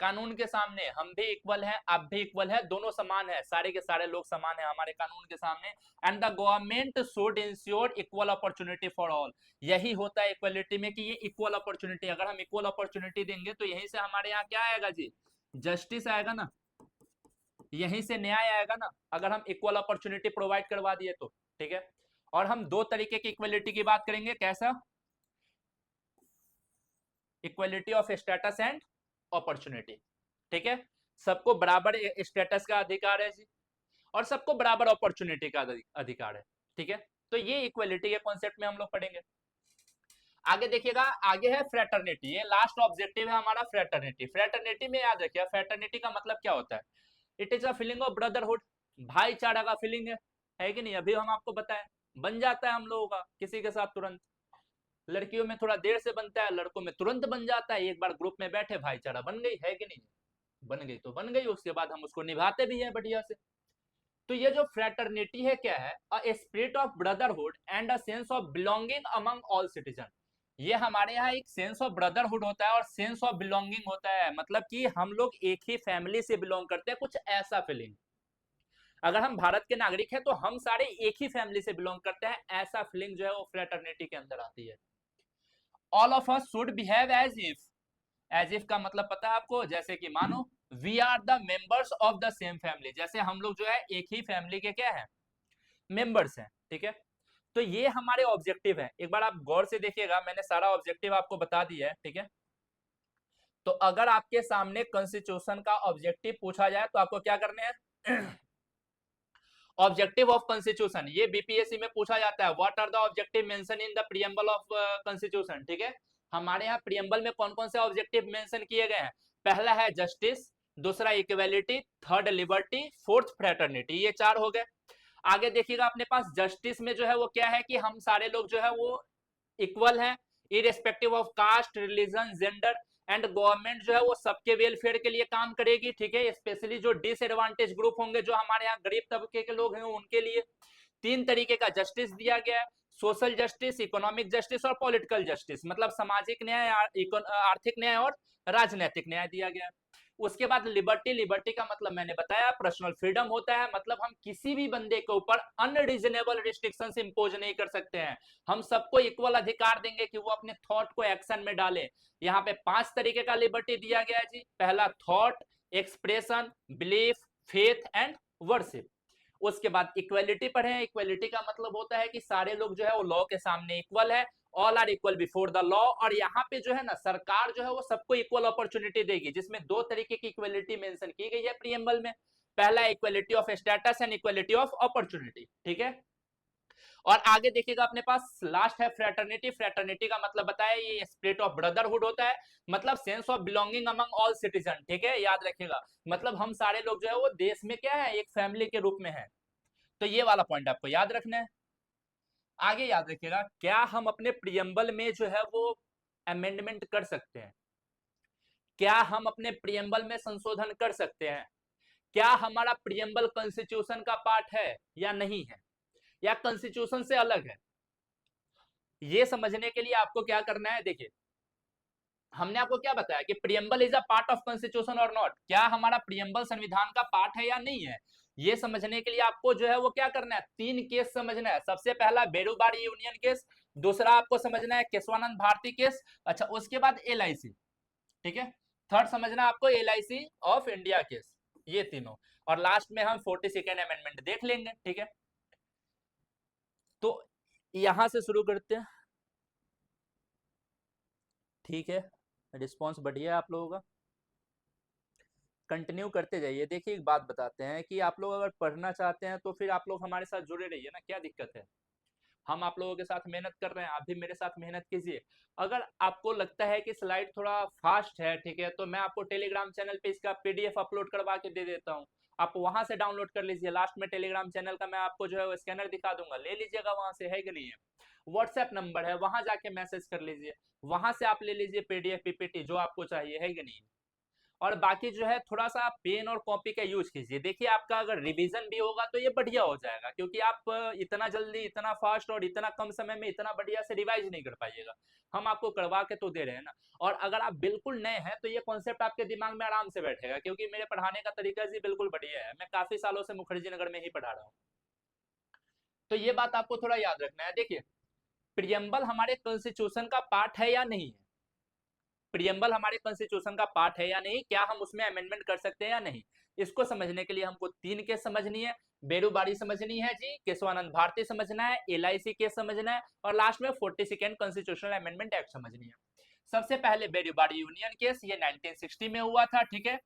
कानून के सामने हम भी इक्वल हैं, आप भी इक्वल है, दोनों समान है, सारे के सारे लोग समान है हमारे कानून के सामने। And the government should ensure equal opportunity for all. यही होता है इक्वलिटी में कि ये इक्वल अपॉर्चुनिटी, अगर हम इक्वल अपॉर्चुनिटी देंगे तो यहीं से हमारे यहाँ क्या आएगा जी? जस्टिस आएगा ना, यहीं से न्याय आएगा ना, अगर हम इक्वल अपॉर्चुनिटी प्रोवाइड करवा दिए तो, ठीक है। और हम 2 तरीके की इक्वलिटी की बात करेंगे, कैसा? Equality of status and opportunity, ठीक है, सबको बराबर स्टेटस का अधिकार है जी, और सबको बराबर अपॉर्चुनिटी का अधिकार है, ठीक है। तो ये इक्वलिटी के कॉन्सेप्ट में हम लोग पढ़ेंगे। आगे देखिएगा, आगे है फ्रेटर्निटी, ये लास्ट ऑब्जेक्टिव है हमारा, फ्रेटर्निटी। फ्रेटर्निटी में याद रखिए, फ्रेटर्निटी का मतलब क्या होता है? It is a feeling of brotherhood, भाईचारा का फीलिंग है कि नहीं? अभी हम आपको बताएं, बन जाता है हम लोगों का किसी के साथ तुरंत, लड़कियों में थोड़ा देर से बनता है, लड़कों में तुरंत बन जाता है, एक बार ग्रुप में बैठे भाईचारा बन गई, है कि नहीं? बन गई तो बन गई, उसके बाद हम उसको निभाते भी हैं बढ़िया से। तो ये जो फ्रेटर्निटी है क्या है? A spirit of brotherhood and a sense of belonging among all citizen. ये हमारे यहाँ एक सेंस ऑफ ब्रदरहुड होता है और सेंस ऑफ बिलोंगिंग होता है, मतलब कि हम लोग एक ही फैमिली से बिलोंग करते हैं, कुछ ऐसा फीलिंग। अगर हम भारत के नागरिक हैं तो हम सारे एक ही फैमिली से बिलोंग करते हैं, ऐसा फीलिंग जो है वो फ्रेटर्निटी के अंदर आती है। All of us should behave as if का मतलब पता है आपको? जैसे कि मानो we are the members of the same family, जैसे हम लोग जो है एक ही फैमिली के क्या है? मेंबर्स हैं, ठीक है। तो ये हमारे ऑब्जेक्टिव है, एक बार आप गौर से देखिएगा, मैंने सारा ऑब्जेक्टिव आपको बता दिया है, ठीक है। तो अगर आपके सामने कॉन्स्टिट्यूशन का ऑब्जेक्टिव पूछा जाए तो आपको क्या करने हैं? ऑब्जेक्टिव ऑफ कॉन्स्टिट्यूशन, ये बीपीएससी में पूछा जाता है, what are the objective mention in the preamble of constitution, ठीक है। हमारे यहाँ प्रीएम्बल में कौन कौन से ऑब्जेक्टिव मेंशन किए गए हैं? पहला है जस्टिस, दूसरा equality, third liberty, fourth fraternity, ये 4 हो गए। आगे देखिएगा अपने पास जस्टिस में जो है वो क्या है कि हम सारे लोग जो है वो इक्वल है, irrespective of caste, religion, gender, and government जो है वो सबके वेलफेयर के लिए काम करेगी, ठीक है, स्पेशली जो डिसएडवांटेज ग्रुप होंगे, जो हमारे यहाँ गरीब तबके के लोग हैं उनके लिए 3 तरीके का जस्टिस दिया गया है, सोशल जस्टिस, इकोनॉमिक जस्टिस और पॉलिटिकल जस्टिस, मतलब सामाजिक न्याय, आर्थिक न्याय और राजनीतिक न्याय दिया गया है। उसके बाद लिबर्टी, लिबर्टी का मतलब मैंने बताया, पर्सनल फ्रीडम होता है, मतलब हम किसी भी बंदे के ऊपर अनरीजनेबल रिस्ट्रिक्शंस इंपोज नहीं कर सकते हैं, हम सबको इक्वल अधिकार देंगे कि वो अपने थॉट को एक्शन में डाले। यहाँ पे 5 तरीके का लिबर्टी दिया गया है जी। पहला thought, expression, belief, faith and worship. उसके बाद इक्वलिटी पढ़े, इक्वलिटी का मतलब होता है कि सारे लोग जो है वो लॉ के सामने इक्वल है, all are equal before the law, और यहाँ पे जो है ना सरकार जो है वो सबको इक्वल अपॉर्चुनिटी देगी, जिसमें 2 तरीके की इक्वलिटी मेंशन की गई है प्रीएम्बल में। पहला equality of status and equality of opportunity, ठीक है। और आगे देखिएगा अपने पास लास्ट है फ्रेटर्निटी। फ्रेटर्निटी का मतलब बताया, ये स्पिरिट ऑफ ब्रदरहुड होता है, मतलब sense of belonging among all citizen, ठीक है, याद रखिएगा, मतलब हम सारे लोग जो है वो देश में क्या है, एक फैमिली के रूप में है। तो ये वाला पॉइंट आपको याद रखना है। आगे याद रखिएगा, क्या हम अपने प्रियम्बल में जो है वो अमेंडमेंट कर सकते हैं? क्या हम अपने प्रियम्बल में संशोधन कर सकते हैं? क्या हमारा प्रियम्बल कॉन्स्टिट्यूशन का पार्ट है या नहीं है, या कॉन्स्टिट्यूशन से अलग है? ये समझने के लिए आपको क्या करना है, देखिए हमने आपको क्या बताया कि preamble is a part of constitution और नॉट, क्या हमारा प्रियम्बल संविधान का पार्ट है या नहीं है। ये समझने के लिए आपको जो है वो क्या करना है, 3 केस समझना है। सबसे पहला बेरूबाड़ी यूनियन केस, दूसरा आपको समझना है केशवानंद भारती केस, अच्छा उसके बाद एलआईसी, ठीक है, थर्ड समझना आपको एलआईसी ऑफ इंडिया केस, ये तीनों, और लास्ट में हम 42nd अमेंडमेंट देख लेंगे, ठीक है। तो यहां से शुरू करते हैं, ठीक है, रिस्पॉन्स बढ़िया है आप लोगों का, कंटिन्यू करते जाइए। देखिए एक बात बताते हैं कि आप लोग अगर पढ़ना चाहते हैं तो फिर आप लोग हमारे साथ जुड़े रहिए ना, क्या दिक्कत है, हम आप लोगों के साथ मेहनत कर रहे हैं, आप भी मेरे साथ मेहनत कीजिए। अगर आपको लगता है कि स्लाइड थोड़ा फास्ट है, ठीक है, तो मैं आपको टेलीग्राम चैनल पे इसका पीडीएफ अपलोड करवा के दे देता हूँ, आप वहां से डाउनलोड कर लीजिए। लास्ट में टेलीग्राम चैनल का मैं आपको जो है स्कैनर दिखा दूंगा, ले लीजिएगा वहां से, है कि नहीं है। व्हाट्सएप नंबर है, वहां जाके मैसेज कर लीजिए, वहां से आप ले लीजिए पीडीएफ पीपीटी जो आपको चाहिए, है कि नहीं। और बाकी जो है थोड़ा सा पेन और कॉपी का यूज कीजिए। देखिए आपका अगर रिवीजन भी होगा तो ये बढ़िया हो जाएगा, क्योंकि आप इतना जल्दी, इतना फास्ट और इतना कम समय में इतना बढ़िया से रिवाइज नहीं कर पाइएगा, हम आपको करवा के तो दे रहे हैं ना। और अगर आप बिल्कुल नए हैं तो ये कॉन्सेप्ट आपके दिमाग में आराम से बैठेगा, क्योंकि मेरे पढ़ाने का तरीका जी बिल्कुल बढ़िया है, मैं काफी सालों से मुखर्जी नगर में ही पढ़ा रहा हूँ। तो ये बात आपको थोड़ा याद रखना है। देखिए प्रियम्बल हमारे कॉन्स्टिट्यूशन का पार्ट है या नहीं है, प्रियम्बल हमारे कॉन्स्टिट्यूशन का पार्ट है या नहीं, क्या हम उसमें अमेंडमेंट कर सकते हैं या नहीं, इसको समझने के लिए हमको 3 केस समझनी है। बेरूबाड़ी समझनी है जी, केशवानंद भारती समझना है, एलआईसी केस समझना है, और लास्ट में 42nd कॉन्स्टिट्यूशनल अमेंडमेंट एक्ट समझनी है। सबसे पहले बेरूबाड़ी यूनियन केस, ये 1960 में हुआ था, ठीक है।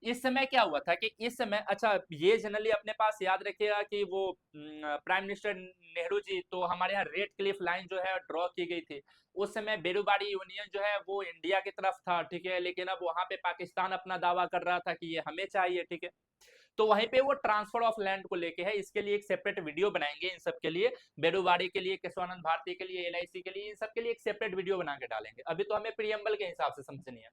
इस समय क्या हुआ था कि इस समय, अच्छा ये जनरली अपने पास याद रखिएगा कि वो प्राइम मिनिस्टर नेहरू जी, तो हमारे यहाँ रेड क्लिफ लाइन जो है ड्रॉ की गई थी। उस समय बेरूबाड़ी यूनियन जो है वो इंडिया की तरफ था, ठीक है, लेकिन अब वहां पे पाकिस्तान अपना दावा कर रहा था कि ये हमें चाहिए, ठीक है। तो वहीं पे वो ट्रांसफर ऑफ लैंड को लेके है, इसके लिए एक सेपरेट वीडियो बनाएंगे इन सब के लिए, बेरूबाड़ी के लिए, केशवानंद भारती के लिए, एलआईसी के लिए, इन सब के लिए एक सेपरेट वीडियो बना के डालेंगे। अभी तो हमें प्रियम्बल के हिसाब से समझनी है।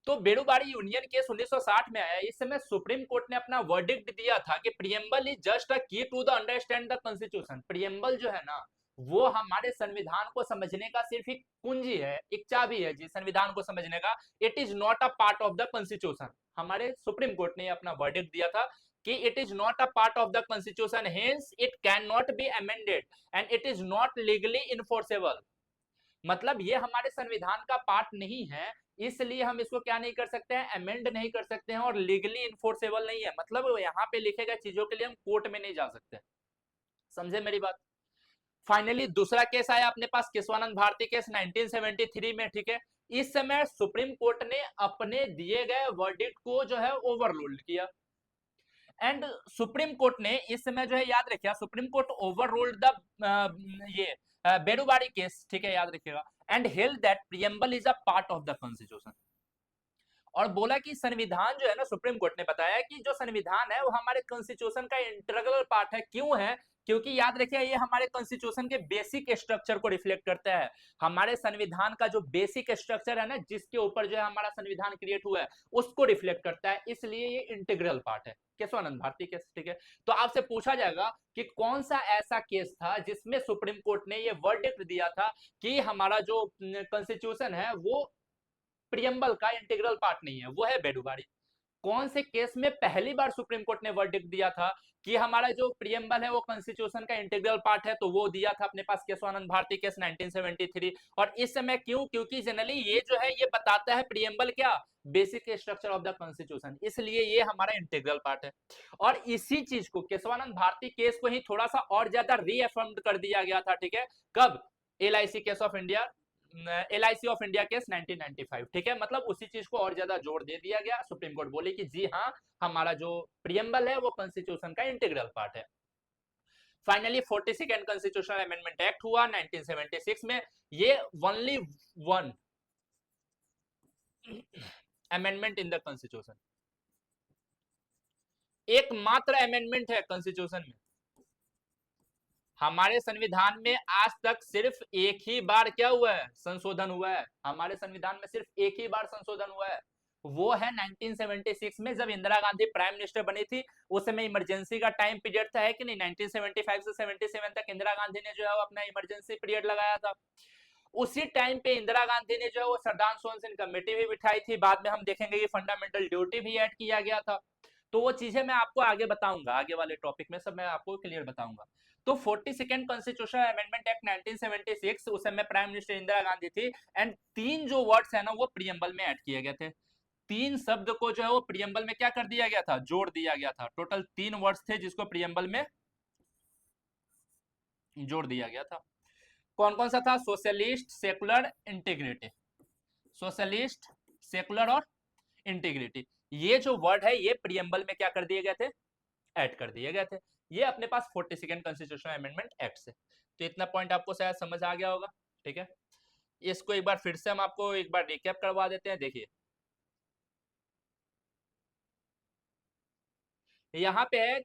तो बेरूबाड़ी यूनियन केस 1960 में आया। इस समय सुप्रीम कोर्ट ने अपना वर्डिक्ट दिया था कि preamble is just a key to the understand the constitution. Preamble जो है ना, वो हमारे संविधान को समझने का सिर्फ एक कुंजी है, एक चाबी है जी संविधान को समझने का। It is not a part of the constitution. हमारे सुप्रीम कोर्ट ने अपना वर्डिक्ट दिया था कि it is not a part of the constitution, hence it can not be amended and it is not legally enforceable. मतलब ये हमारे संविधान का पार्ट नहीं है, इसलिए हम इसको क्या नहीं कर सकते हैं, अमेंड नहीं कर सकते हैं, और लीगली इन्फोर्सेबल नहीं है। मतलब यहाँ पे लिखे गए चीजों के लिए हम कोर्ट में नहीं जा सकते, समझे मेरी बात। फाइनली दूसरा केस आया अपने पास, केशवानंद भारती केस 1973 में, ठीक है। इस समय सुप्रीम कोर्ट ने अपने दिए गए वर्डिक्ट को जो है ओवररूल्ड किया, एंड सुप्रीम कोर्ट ने इस समय जो है, याद रखिएगा, सुप्रीम कोर्ट ओवररूल्ड द ये बेरूबाड़ी केस, ठीक है, याद रखिएगा, and held that preamble is a part of the constitution. और बोला कि संविधान जो है ना, सुप्रीम कोर्ट ने बताया कि जो संविधान है वो हमारे कॉन्स्टिट्यूशन का इंटीग्रल पार्ट है। क्यों है, क्योंकि याद रखिए ये हमारे कॉन्स्टिट्यूशन के बेसिक स्ट्रक्चर को रिफ्लेक्ट करता है। हमारे संविधान का जो बेसिक स्ट्रक्चर है ना, जिसके ऊपर जो है हमारा संविधान क्रिएट हुआ है, उसको रिफ्लेक्ट करता है, इसलिए ये इंटीग्रल पार्ट है। केशवानंद भारती केस, ठीक है। तो आपसे पूछा जाएगा कि कौन सा ऐसा केस था जिसमें सुप्रीम कोर्ट ने ये वर्डिक्ट दिया था कि हमारा जो कॉन्स्टिट्यूशन है वो प्रियम्बल का इंटीग्रल पार्ट नहीं है, वो है बेरूबाड़ी। कौन से केस में पहली बार सुप्रीम कोर्ट ने वर्डिक्ट दिया था कि हमारा जो प्रियम्बल है वो कॉन्स्टिट्यूशन का इंटीग्रल पार्ट है, तो वो दिया था अपने पास केशवानंद भारती केस 1973। और इस समय क्यों, क्योंकि जनरली ये जो है ये बताता है प्रियम्बल क्या, basic structure of the constitution, इसलिए ये हमारा इंटीग्रल पार्ट है। और इसी चीज को केशवानंद भारती केस को ही थोड़ा सा और ज्यादा रीअफर्म्ड कर दिया गया था, ठीक है, कब, LIC case of India, LIC of India case 1995, ठीक है। मतलब उसी चीज को और ज्यादा जोर दे दिया गया, सुप्रीम कोर्ट बोली कि जी हाँ, हमारा जो प्रियम्बल है वो कॉन्स्टिट्यूशन का इंटीग्रल पार्ट है। Finally 42nd constitutional amendment act हुआ 1976 में। ये only one amendment in the constitution, एकमात्र अमेंडमेंट है कॉन्स्टिट्यूशन में। हमारे संविधान में आज तक सिर्फ एक ही बार क्या हुआ है, संशोधन हुआ है। हमारे संविधान में सिर्फ एक ही बार संशोधन हुआ है, वो है 1976 में, जब इंदिरा गांधी प्राइम मिनिस्टर बनी थी। उस समय इमरजेंसी का टाइम पीरियड था, है कि नहीं। 1975 से 77 तक इंदिरा गांधी ने जो है वो अपना इमरजेंसी पीरियड लगाया था। उसी टाइम पे इंदिरा गांधी ने जो है वो सरदार सोनसन कमेटी भी बिठाई थी। बाद में हम देखेंगे कि फंडामेंटल ड्यूटी भी ऐड किया गया था। तो वो चीजें मैं आपको आगे बताऊंगा, आगे वाले टॉपिक में सब मैं आपको क्लियर बताऊंगा। तो 42nd कॉन्स्टिट्यूशनल अमेंडमेंट एक्ट 1976, उस समय प्राइम मिनिस्टर इंदिरा गांधी थी। एंड 3 जो वर्ड्स है ना वो प्रियम्बल में ऐड किए गए थे। 3 शब्द को जो है वो प्रियम्बल में क्या कर दिया गया था, जोड़ दिया गया था। टोटल 3 वर्ड्स थे जिसको प्रियम्बल में जोड़ दिया गया था। कौन कौन सा था, socialist, secular, integrity. Socialist, secular और इंटीग्रिटी, ये जो वर्ड है ये प्रियम्बल में क्या कर दिए गए थे, ऐड कर दिए गए थे। ये अपने पास 42nd कॉन्स्टिट्यूशनल अमेंडमेंट एक्ट से। तो इतना पॉइंट आपको शायद समझ आ गया होगा, ठीक है। इसको एक बार फिर से हम आपको एक बार रिकैप करवा देते हैं। देखिए यहाँ पे है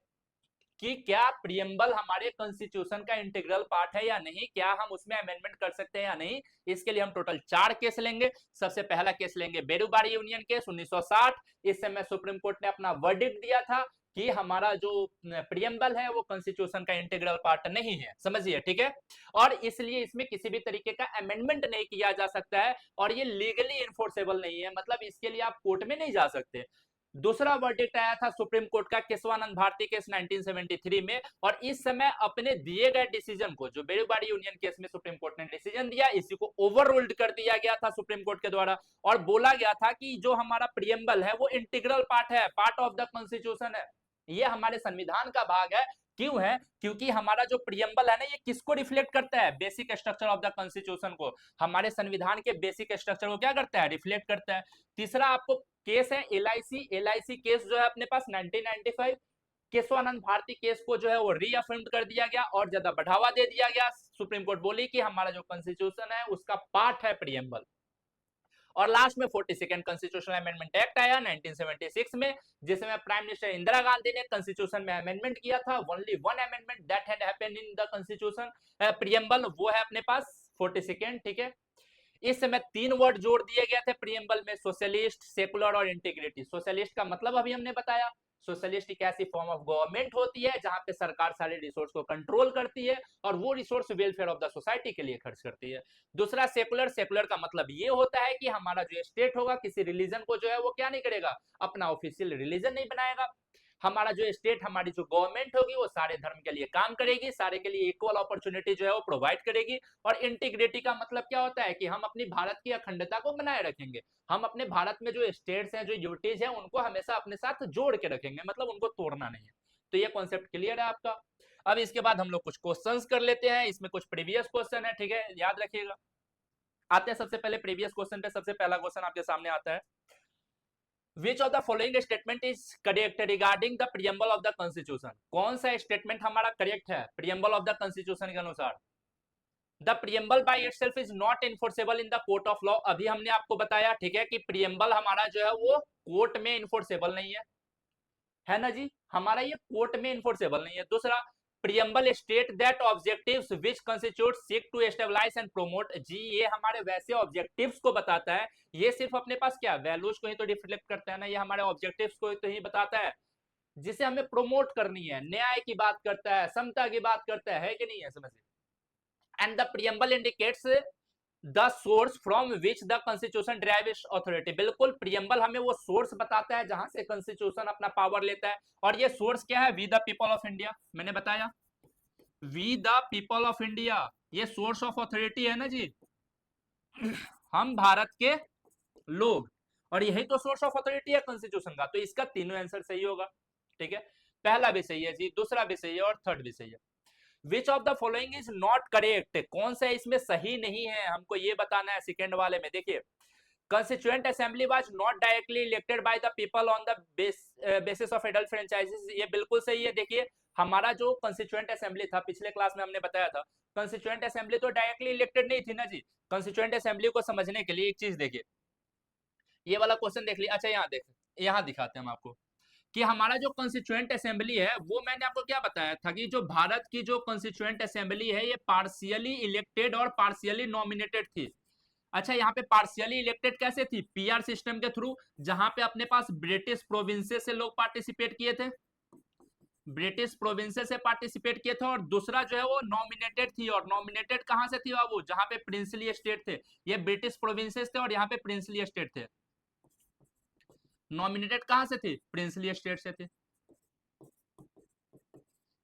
कि क्या प्रियम्बल हमारे कॉन्स्टिट्यूशन का इंटीग्रल पार्ट है या नहीं, क्या हम उसमें अमेंडमेंट कर सकते हैं या नहीं। इसके लिए हम टोटल 4 केस लेंगे। सबसे पहला केस लेंगे बेरूबारी यूनियन केस 1960। इस समय सुप्रीम कोर्ट ने अपना वर्डिक्ट दिया था कि हमारा जो प्रियम्बल है वो कॉन्स्टिट्यूशन का इंटीग्रल पार्ट नहीं है, समझिए, ठीक है। और इसलिए इसमें किसी भी तरीके का अमेंडमेंट नहीं किया जा सकता है, और ये लीगली इन्फोर्सेबल नहीं है, मतलब इसके लिए आप कोर्ट में नहीं जा सकते। दूसरा वर्डिक्ट आया था सुप्रीम कोर्ट का केशवानंद भारती केस 1973 में, और इस समय अपने दिए गए डिसीजन को, जो बेरूबारी यूनियन केस में सुप्रीम कोर्ट ने डिसीजन दिया, इसी को ओवर रूल्ड कर दिया गया था सुप्रीम कोर्ट के द्वारा। और बोला गया था कि जो हमारा प्रियम्बल है वो इंटीग्रल पार्ट है, पार्ट ऑफ द कॉन्स्टिट्यूशन है, ये हमारे संविधान का भाग है। क्यों है, क्योंकि हमारा जो प्रियम्बल है ना ये किसको रिफ्लेक्ट करता है, basic structure of the constitution को, हमारे संविधान के बेसिक स्ट्रक्चर को क्या करता है, रिफ्लेक्ट करता है। तीसरा आपको केस है एलआईसी। एलआईसी केस जो है अपने पास 1995, केशवानंद भारती केस को जो है वो रीअफर्म कर दिया गया और ज्यादा बढ़ावा दे दिया गया। सुप्रीम कोर्ट बोली कि हमारा जो कॉन्स्टिट्यूशन है उसका पार्ट है प्रियम्बल। और लास्ट में 42nd कॉन्स्टिट्यूशनल अमेंडमेंट एक्ट आया 1976 में, जिसमें प्राइम मिनिस्टर इंदिरा गांधी ने कॉन्स्टिट्यूशन में अमेंडमेंट किया था। Only one amendment that had happened in the constitution preamble, वो है अपने पास 42nd, ठीक है। इस समय 3 वर्ड जोड़ दिए गए थे प्रियम्बल में, सोशलिस्ट, सेकुलर और इंटीग्रिटी। सोशलिस्ट का मतलब अभी हमने बताया, सोशलिस्ट एक ऐसी फॉर्म ऑफ गवर्नमेंट होती है जहां पे सरकार सारे रिसोर्स को कंट्रोल करती है और वो resource welfare of the society के लिए खर्च करती है। दूसरा सेकुलर, सेकुलर का मतलब ये होता है कि हमारा जो स्टेट होगा किसी रिलीजन को जो है वो क्या नहीं करेगा, अपना ऑफिशियल रिलीजन नहीं बनाएगा। हमारा जो स्टेट, हमारी जो गवर्नमेंट होगी वो सारे धर्म के लिए काम करेगी, सारे के लिए इक्वल अपॉर्चुनिटी जो है वो प्रोवाइड करेगी। और इंटीग्रिटी का मतलब क्या होता है कि हम अपनी भारत की अखंडता को बनाए रखेंगे, हम अपने भारत में जो स्टेट्स हैं, जो यूनिटीज हैं, उनको हमेशा अपने साथ जोड़ के रखेंगे, मतलब उनको तोड़ना नहीं है। तो ये कॉन्सेप्ट क्लियर है आपका। अब इसके बाद हम लोग कुछ क्वेश्चंस कर लेते हैं, इसमें कुछ प्रीवियस क्वेश्चन है, ठीक है, याद रखिएगा। आते हैं सबसे पहले प्रीवियस क्वेश्चन पे। सबसे पहला क्वेश्चन आपके सामने आता है, Which of the following statement is correct regarding the preamble of the constitution? कौन सा स्टेटमेंट हमारा करेक्ट है preamble of the constitution के अनुसार? The preamble by itself is not enforceable in the court of law. अभी हमने आपको बताया, ठीक है, कि preamble हमारा जो है वो कोर्ट में इन्फोर्सेबल नहीं है ना जी, हमारा ये कोर्ट में इन्फोर्सेबल नहीं है। दूसरा, preamble state that objectives which constitute seek to stabilise and promote. जी, ये हमारे वैसे ऑब्जेक्टिव्स को बताता है, ये सिर्फ अपने पास क्या वैल्यूज को ही तो रिफ्लेक्ट करता है ना, ये हमारे ऑब्जेक्टिव्स को ही तो ही बताता है, जिसे हमें प्रोमोट करनी है, न्याय की बात करता है, समता की बात करता है कि नहीं है, समझिए। And the preamble indicates the source from which the constitution drive it's authority. बिल्कुल, प्रियम्बल हमें वो सोर्स बताता है जहां से कॉन्स्टिट्यूशन अपना पावर लेता है, और ये सोर्स क्या है, we the people of India. मैंने बताया we the people of India, ये सोर्स ऑफ अथॉरिटी है ना जी, हम भारत के लोग, और यही तो सोर्स ऑफ अथॉरिटी है कॉन्स्टिट्यूशन का। तो इसका तीनों आंसर सही होगा, ठीक है, पहला भी सही है जी, दूसरा भी सही है और थर्ड भी सही है। विच of the following is not correct, कौन सा इसमें सही नहीं है, हमको ये बताना है। सेकेंड वाले में देखिए, constituent assembly was not directly elected by the people on the basis of adult franchises, ये बिल्कुल सही है। देखिए, हमारा जो कंस्टिट्यूएंट असेंबली था, पिछले क्लास में हमने बताया था, कंस्टिट्यूएंट असेंबली तो डायरेक्टली इलेक्टेड नहीं थी ना जी। कंस्टिट्यूएंट असेंबली को समझने के लिए एक चीज देखिए, ये वाला क्वेश्चन देख लिया। अच्छा, यहाँ देख, यहाँ दिखाते हैं हम आपको कि हमारा जो कॉन्स्टिट्यूएंट असेंबली है, वो मैंने आपको क्या बताया था कि जो भारत की जो कॉन्स्टिट्यूएंट असेंबली है ये पार्शियली इलेक्टेड और पार्शियली नॉमिनेटेड थी। अच्छा, यहाँ पे पार्शियली इलेक्टेड कैसे थी? पीआर सिस्टम के थ्रू, जहां पे अपने पास ब्रिटिश प्रोविंसेस से लोग पार्टिसिपेट किए थे, ब्रिटिश प्रोविंसेस से पार्टिसिपेट किए थे। और दूसरा जो है वो नॉमिनेटेड थी, और नॉमिनेटेड कहां से थी बाबू? जहां पे प्रिंसली स्टेट थे। ये ब्रिटिश प्रोविंसेस थे और यहाँ पे प्रिंसली स्टेट थे। नॉमिनेटेड कहां से थी? प्रिंसली स्टेट से थे।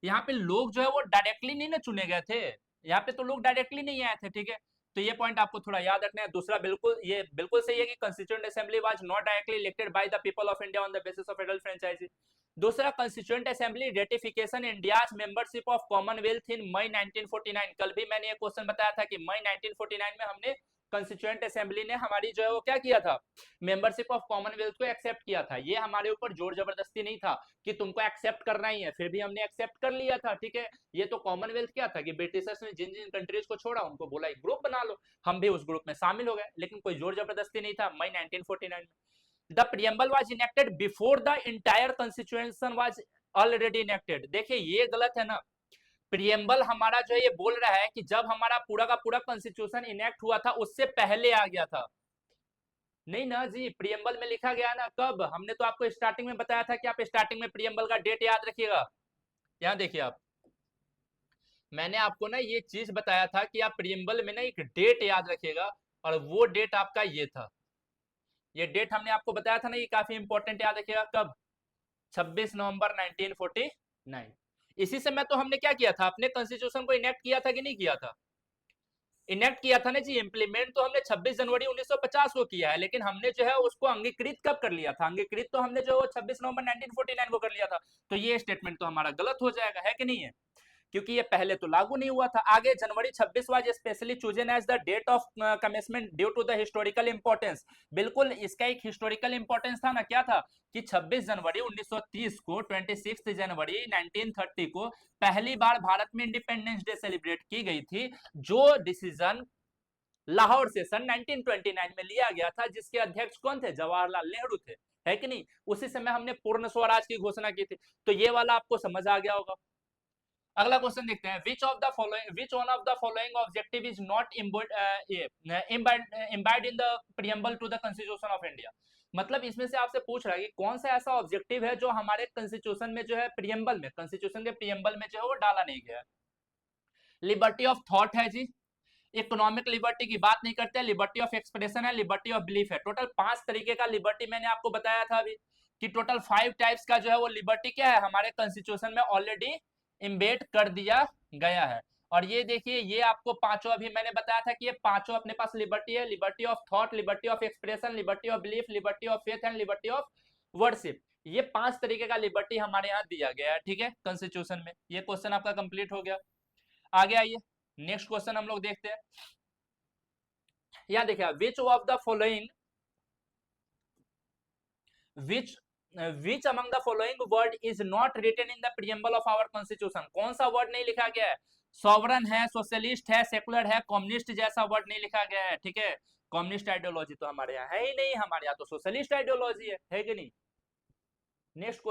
यहाँ पे लोग जो है वो डायरेक्टली नहीं ना चुने गए थे, यहाँ पे तो लोग डायरेक्टली नहीं आए थे, ठीक है। तो ये पॉइंट आपको थोड़ा याद रखना है। दूसरा बिल्कुल ये बिल्कुल सही है कि constituent assembly was not directly elected by the people of India on the basis of federal franchise. दूसरा, constituent assembly ratification India's membership of Commonwealth in May 1949। कल भी मैंने ये क्वेश्चन बताया था कि मई 1949 में हमने कंस्टिट्यूएंट असेंबली ने हमारी जो है वो क्या किया था? मेंबरशिप ऑफ कॉमनवेल्थ को एक्सेप्ट किया था। ये हमारे ऊपर जोर जबरदस्ती नहीं था कि तुमको एक्सेप्ट करना ही है, फिर भी हमने एक्सेप्ट कर लिया था, ठीक है। ये तो कॉमनवेल्थ क्या था कि ब्रिटिशर्स ने जिन जिन कंट्रीज को छोड़ा उनको बोला एक ग्रुप बना लो, हम भी उस ग्रुप में शामिल हो गए, लेकिन कोई जोर जबरदस्ती नहीं था। मई 1949 में the preamble was enacted before the entire constitution was already enacted. देखिए ये गलत है ना, प्रियम्बल हमारा जो है ये बोल रहा है कि जब हमारा पूरा का पूरा कॉन्स्टिट्यूशन इनेक्ट हुआ था उससे पहले आ गया था। नहीं ना जी, प्रियम्बल में लिखा गया ना कब? हमने तो आपको स्टार्टिंग में बताया था कि आप स्टार्टिंग में प्रियम्बल का डेट याद रखिएगा। यहाँ देखिए आप, मैंने आपको ना ये चीज बताया था कि आप प्रियम्बल में ना एक डेट याद रखिएगा, और वो डेट आपका ये था। ये डेट हमने आपको बताया था ना, ये काफी इंपॉर्टेंट, याद रखिएगा कब? 26 नवंबर 1949। इसी समय तो हमने क्या किया था? अपने कॉन्स्टिट्यूशन को इनेक्ट किया था कि नहीं किया था? इनेक्ट किया था ना जी। इंप्लीमेंट तो हमने 26 जनवरी 1950 को किया है, लेकिन हमने जो है उसको अंगीकृत कब कर लिया था? अंगीकृत तो हमने जो 26 नवंबर 1949 को कर लिया था। तो ये स्टेटमेंट तो हमारा गलत हो जाएगा, है कि नहीं है? क्योंकि ये पहले तो लागू नहीं हुआ था। आगे January 26 was specially chosen as the date of commencement due to the historical importance. बिल्कुल इसका एक हिस्टोरिकल इंपॉर्टेंस था ना, क्या था? कि 26 जनवरी 1930 को, 26 जनवरी 1930 को पहली बार भारत में इंडिपेंडेंस डे सेलिब्रेट की गई थी, जो डिसीजन लाहौर सेशन 1929 में लिया गया था, जिसके अध्यक्ष कौन थे? जवाहरलाल नेहरू थे, है कि नहीं? उसी समय हमने पूर्ण स्वराज की घोषणा की थी। तो ये वाला आपको समझ आ गया होगा। अगला क्वेश्चन देखते हैं, which of the following, which one of the following objective is not imbibed in the preamble to the constitution of India. मतलब इसमें से आपसे पूछ रहा है कि कौन सा ऐसा ऑब्जेक्टिव है जो हमारे कॉन्स्टिट्यूशन में जो है प्रियम्बल में, कॉन्स्टिट्यूशन के प्रियम्बल में जो है वो डाला नहीं गया। लिबर्टी ऑफ थॉट है जी, इकोनॉमिक लिबर्टी की बात नहीं करते, लिबर्टी ऑफ एक्सप्रेशन है, लिबर्टी ऑफ बिलीफ है। टोटल 5 तरीके का लिबर्टी मैंने आपको बताया था अभी, कि टोटल 5 टाइप्स का जो है वो लिबर्टी क्या है हमारे कॉन्स्टिट्यूशन में ऑलरेडी इम्बेड कर दिया गया है। और ये देखिए, ये आपको पांचों अभी मैंने बताया था कि ये पांचों अपने पास लिबर्टी है, liberty of thought, liberty of expression, liberty of belief, liberty of faith and liberty of worship. ये 5 तरीके का लिबर्टी हमारे यहाँ दिया गया है, ठीक है, कॉन्स्टिट्यूशन में। ये क्वेश्चन आपका कंप्लीट हो गया। आगे आइए, नेक्स्ट क्वेश्चन हम लोग देखते हैं। यहाँ देखिए, which of the following, which which among the following word is not written in the preamble of our constitution. कौन सा वर्ड नहीं लिखा गया है? सॉवरन है, सोशलिस्ट है, सेकुलर है, कम्युनिस्ट जैसा वर्ड नहीं लिखा गया है, ठीक है। कम्युनिस्ट आइडियोलॉजी तो हमारे यहाँ है ही नहीं, हमारे यहाँ तो सोशलिस्ट आइडियोलॉजी है कि नहीं? नेक्स्ट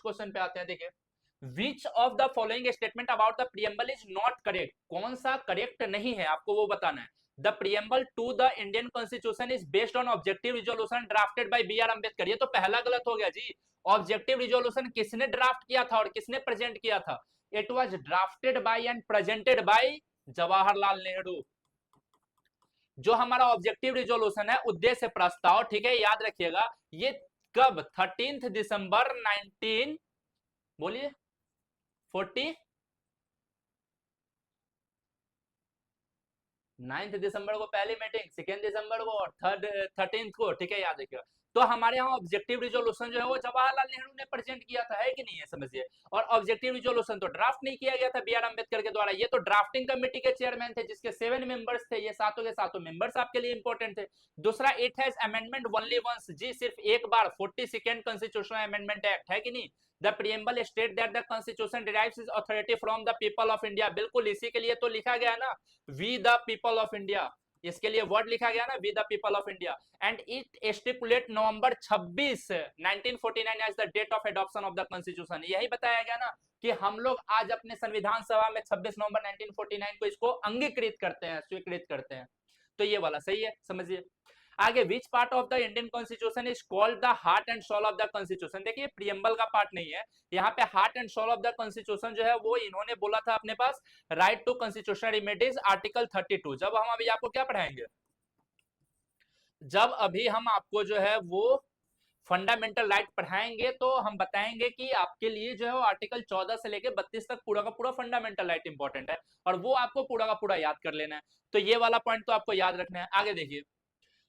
क्वेश्चन पे आते हैं, देखिए, which of the following statement about the preamble is not correct. कौन सा करेक्ट नहीं है, आपको वो बताना है। The preamble to the Indian constitution is based on objective resolution drafted by B R Ambedkar. ये तो पहला गलत हो गया जी। ऑब्जेक्टिव रिजोल्यूशन किसने ड्राफ्ट किया था और किसने प्रेजेंट किया था? It was drafted by and presented by Jawaharlal Nehru. जो हमारा ऑब्जेक्टिव रिजोल्यूशन है, उद्देश्य प्रस्ताव, ठीक है, याद रखिएगा, ये कब? 13 दिसंबर 19, बोलिए, 40 9 दिसंबर को पहली मीटिंग, 2 दिसंबर को और 13 को, ठीक है, याद रखिएगा। तो हमारे यहाँ ऑब्जेक्टिव रिजोल्यूशन जो है वो जवाहरलाल नेहरू ने प्रेजेंट किया था, है कि नहीं है? समझिए। और ऑब्जेक्टिव रिजोल्यूशन तो ड्राफ्ट नहीं किया गया था बी आर अम्बेडकर के द्वारा, ये तो ड्राफ्टिंग कमेटी के चेयरमैन थे, जिसके 7 मेंबर्स थे। ये सातों के सातों मेंबर्स आपके लिए इंपॉर्टेंट थे। दूसरा, it has amendment only once जी, सिर्फ एक बार, 42nd कॉन्स्टिट्यूशनल अमेंडमेंट एक्ट, है कि नहीं? The preamble state that the constitution derives its authority from the people of India. बिल्कुल इसी के लिए तो लिखा गया ना, we the people of India. इसके लिए वर्ड लिखा गया ना, we the people of India. And it stipulate November 26 1949 as the date of adoption of the constitution. यही बताया गया ना कि हम लोग आज अपने संविधान सभा में 26 नवंबर 1949 को इसको अंगीकृत करते हैं, स्वीकृत करते हैं। तो ये वाला सही है, समझिए। आगे, which part of the Indian constitution is called the heart and soul of the constitution. देखिए प्रियम्बल का पार्ट नहीं है, यहाँ पे heart and soul of the constitution जो है वो इन्होंने बोला था अपने पास, right to constitutional remedies article 32। जब हम अभी आपको क्या पढ़ाएंगे, जब अभी हम आपको जो है वो फंडामेंटल राइट पढ़ाएंगे तो हम बताएंगे कि आपके लिए जो है वो आर्टिकल 14 से लेके 32 तक पूरा का पूरा फंडामेंटल राइट इंपॉर्टेंट है, और वो आपको पूरा का पूरा याद कर लेना है। तो ये वाला पॉइंट तो आपको याद रखना है। आगे देखिए,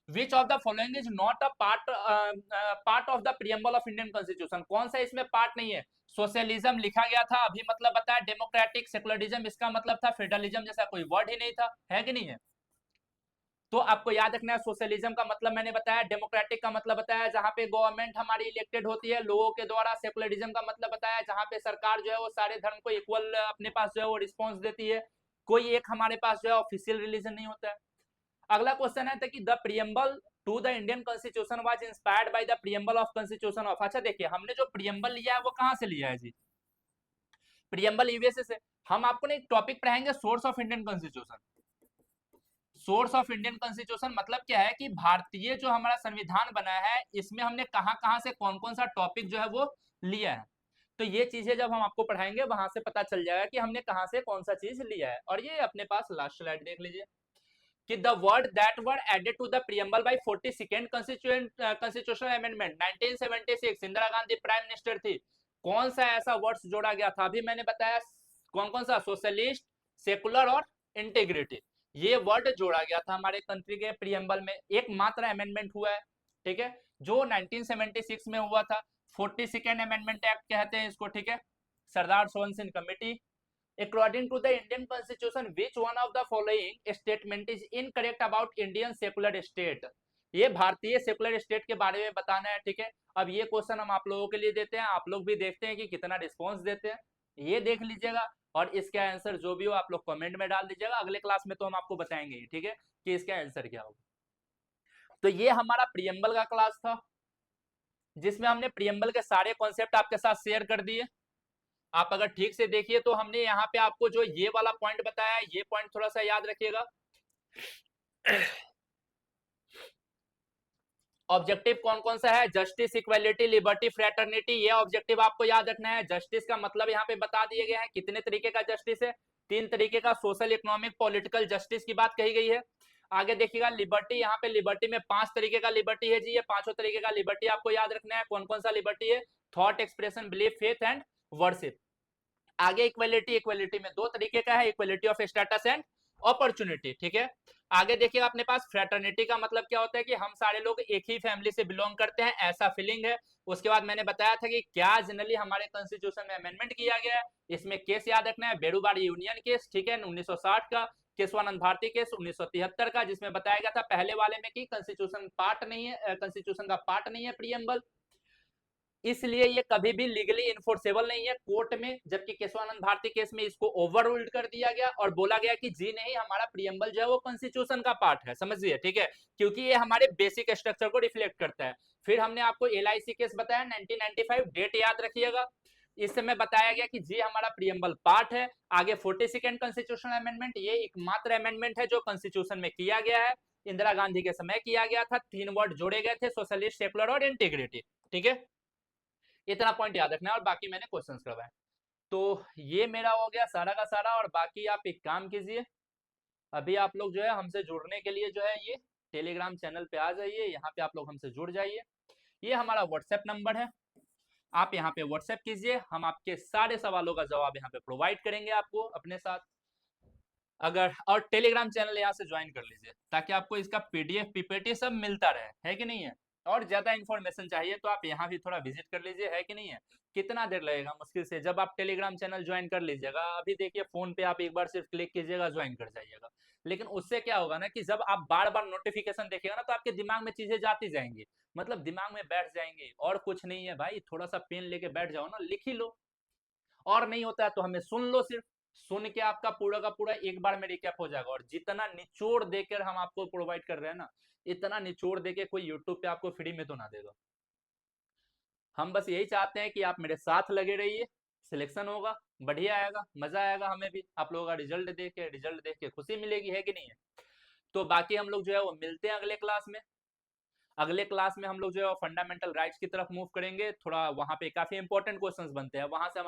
which of the following is not a part of the preamble of Indian constitution. कौन सा इसमें पार्ट नहीं है? सोशलिज्म लिखा गया था, अभी मतलब बताया डेमोक्रेटिक, सेकुलरिज्म इसका मतलब था, फेडरलिज्म जैसा कोई वर्ड ही नहीं था, है कि नहीं है? तो आपको याद रखना है, सोशलिज्म का मतलब मैंने बताया, डेमोक्रेटिक का मतलब बताया जहां पे गवर्नमेंट हमारी इलेक्टेड होती है लोगों के द्वारा, सेकुलरिज्म का मतलब बताया जहां पे सरकार जो है वो सारे धर्म को इक्वल अपने पास जो है वो रिस्पॉन्स देती है, कोई एक हमारे पास जो है ऑफिशियल रिलीजन नहीं होता है। अगला क्वेश्चन है कि the preamble to the Indian constitution was inspired by the preamble of constitution of. अच्छा देखिए, हमने जो प्रियम्बल लिया है वो कहां से लिया है जी? प्रियम्बल यूएसए से। हम आपको ना एक टॉपिक पढ़ाएंगे, source of Indian constitution. Source of Indian constitution मतलब क्या है कि भारतीय जो हमारा संविधान बना है इसमें हमने कहां कहां से कौन कौन सा टॉपिक जो है वो लिया है। तो ये चीजें जब हम आपको पढ़ाएंगे वहां से पता चल जाएगा कि हमने कहां से कौन सा चीज लिया है। और ये अपने पास लास्ट स्लाइड देख लीजिए कि the word that were added to the preamble by 42nd constitutional amendment 1976, Indira Gandhi prime minister थी, कौन सा ऐसा वर्ड्स जोड़ा गया था? अभी मैंने बताया कौन कौन सा, सोशलिस्ट, सेकुलर और इंटीग्रिटी, ये वर्ड जोड़ा गया था हमारे कंट्री के प्रियम्बल में। एक मात्र अमेंडमेंट हुआ है, ठीक है, जो 1976 में हुआ था, 42nd अमेंडमेंट एक्ट कहते हैं इसको, ठीक है, Sardar Swaran Singh committee. According to the Indian Constitution, which one of the following statement is incorrect about Indian secular state? ये भारतीय सेकुलर स्टेट के बारे में बताना है, ठीक है। अब ये क्वेश्चन हम आप लोगों के लिए देते हैं, आप लोग भी देखते हैं कि कितना रिस्पॉन्स देते हैं, ये देख लीजिएगा। और इसका आंसर जो भी हो आप लोग कमेंट में डाल दीजिएगा, अगले क्लास में तो हम आपको बताएंगे, ठीक है, कि इसका आंसर क्या होगा। तो ये हमारा प्रियम्बल का क्लास था, जिसमें हमने प्रियम्बल के सारे कॉन्सेप्ट आपके साथ शेयर कर दिए। आप अगर ठीक से देखिए तो हमने यहाँ पे आपको जो ये वाला पॉइंट बताया है, ये पॉइंट थोड़ा सा याद रखिएगा। ऑब्जेक्टिव कौन कौन सा है? जस्टिस, इक्वालिटी, लिबर्टी, फ्रेटर्निटी, ये ऑब्जेक्टिव आपको याद रखना है। जस्टिस का मतलब यहाँ पे बता दिए गए हैं, कितने तरीके का जस्टिस है, 3 तरीके का, सोशल, इकोनॉमिक, पॉलिटिकल जस्टिस की बात कही गई है। आगे देखिएगा लिबर्टी, यहाँ पे लिबर्टी में 5 तरीके का लिबर्टी है जी, ये 5 तरीके का लिबर्टी आपको याद रखना है। कौन कौन सा लिबर्टी है? Thought, expression, belief, faith and worship. आगे इक्वलिटी, इक्वलिटी में 2 तरीके का है, equality of status and opportunity, ठीक है। आगे देखिएगा अपने पास फ्रेटर्निटी का मतलब क्या होता है कि हम सारे लोग एक ही फैमिली से बिलोंग करते हैं, ऐसा फीलिंग है। उसके बाद मैंने बताया था कि क्या जनरली हमारे कॉन्स्टिट्यूशन में अमेंडमेंट किया गया है, इसमें केस याद रखना है, बेरूबाड़ी यूनियन केस, ठीक है, 1960 का, केशवानंद भारती केस 1973 का, जिसमें बताया गया था पहले वाले में कि कॉन्स्टिट्यूशन पार्ट नहीं है, कॉन्स्टिट्यूशन का पार्ट नहीं है प्रियम्बल, इसलिए ये कभी भी लीगली इन्फोर्सेबल नहीं है कोर्ट में। जबकि केशवानंद भारती केस में इसको ओवर रूल्ड कर दिया गया और बोला गया कि जी नहीं, हमारा प्रियम्बल जो है वो कॉन्स्टिट्यूशन का पार्ट है, समझिए, ठीक है, क्योंकि ये हमारे बेसिक स्ट्रक्चर को रिफ्लेक्ट करता है। फिर हमने आपको LIC केस बताया 1995, डेट याद रखिएगा। इस समय बताया गया कि जी हमारा प्रियम्बल पार्ट है। आगे 42nd कॉन्स्टिट्यूशनल अमेंडमेंट, ये एकमात्र अमेंडमेंट है जो कॉन्स्टिट्यूशन में किया गया है, इंदिरा गांधी के समय किया गया था। 3 वर्ड जोड़े गए थे, सोशलिस्ट, सेकुलर और इंटीग्रिटी, ठीक है। इतना पॉइंट याद रखना है, और बाकी मैंने क्वेश्चंस करवाए। तो ये मेरा हो गया सारा का सारा। और बाकी आप एक काम कीजिए, अभी आप लोग जो है हमसे जुड़ने के लिए जो है ये टेलीग्राम चैनल पे आ जाइए, यहाँ पे आप लोग हमसे जुड़ जाइए। ये हमारा व्हाट्सएप नंबर है, आप यहाँ पे व्हाट्सएप कीजिए, हम आपके सारे सवालों का जवाब यहाँ पे प्रोवाइड करेंगे आपको अपने साथ। अगर और टेलीग्राम चैनल यहाँ से ज्वाइन कर लीजिए ताकि आपको इसका PDF PPT सब मिलता रहे, है कि नहीं है। और ज्यादा इन्फॉर्मेशन चाहिए तो आप यहाँ भी थोड़ा विजिट कर लीजिए, है कि नहीं है। कितना देर लगेगा मुश्किल से, जब आप टेलीग्राम चैनल ज्वाइन कर लीजिएगा, अभी देखिए फोन पे आप एक बार सिर्फ क्लिक कीजिएगा, ज्वाइन कर जाइएगा। लेकिन उससे क्या होगा ना कि जब आप बार बार नोटिफिकेशन देखिएगा ना तो आपके दिमाग में चीजें जाती जाएंगी, मतलब दिमाग में बैठ जाएंगी। और कुछ नहीं है भाई, थोड़ा सा पेन लेके बैठ जाओ ना, लिख ही लो। और नहीं होता है तो हमें सुन लो, सिर्फ सुन के आपका पूरा का पूरा एक बार में रिकैप हो जाएगा। और जितना निचोड़ देकर हम आपको प्रोवाइड कर रहे हैं ना, इतना निचोड़ देके कोई यूट्यूब पे आपको फ्री में तो ना देगा। हम बस यही चाहते हैं कि आप मेरे साथ लगे रहिए, सिलेक्शन होगा, बढ़िया आएगा, मजा आएगा, हमें भी आप लोगों का रिजल्ट देख के खुशी मिलेगी, है कि नहीं है। तो बाकी हम लोग जो है वो मिलते हैं अगले क्लास में। अगले क्लास में हम लोग जो है फंडामेंटल राइट्स की तरफ मूव करेंगे, थोड़ा वहां पे काफी इंपॉर्टेंट क्वेश्चंस बनते हैं, वहां से हम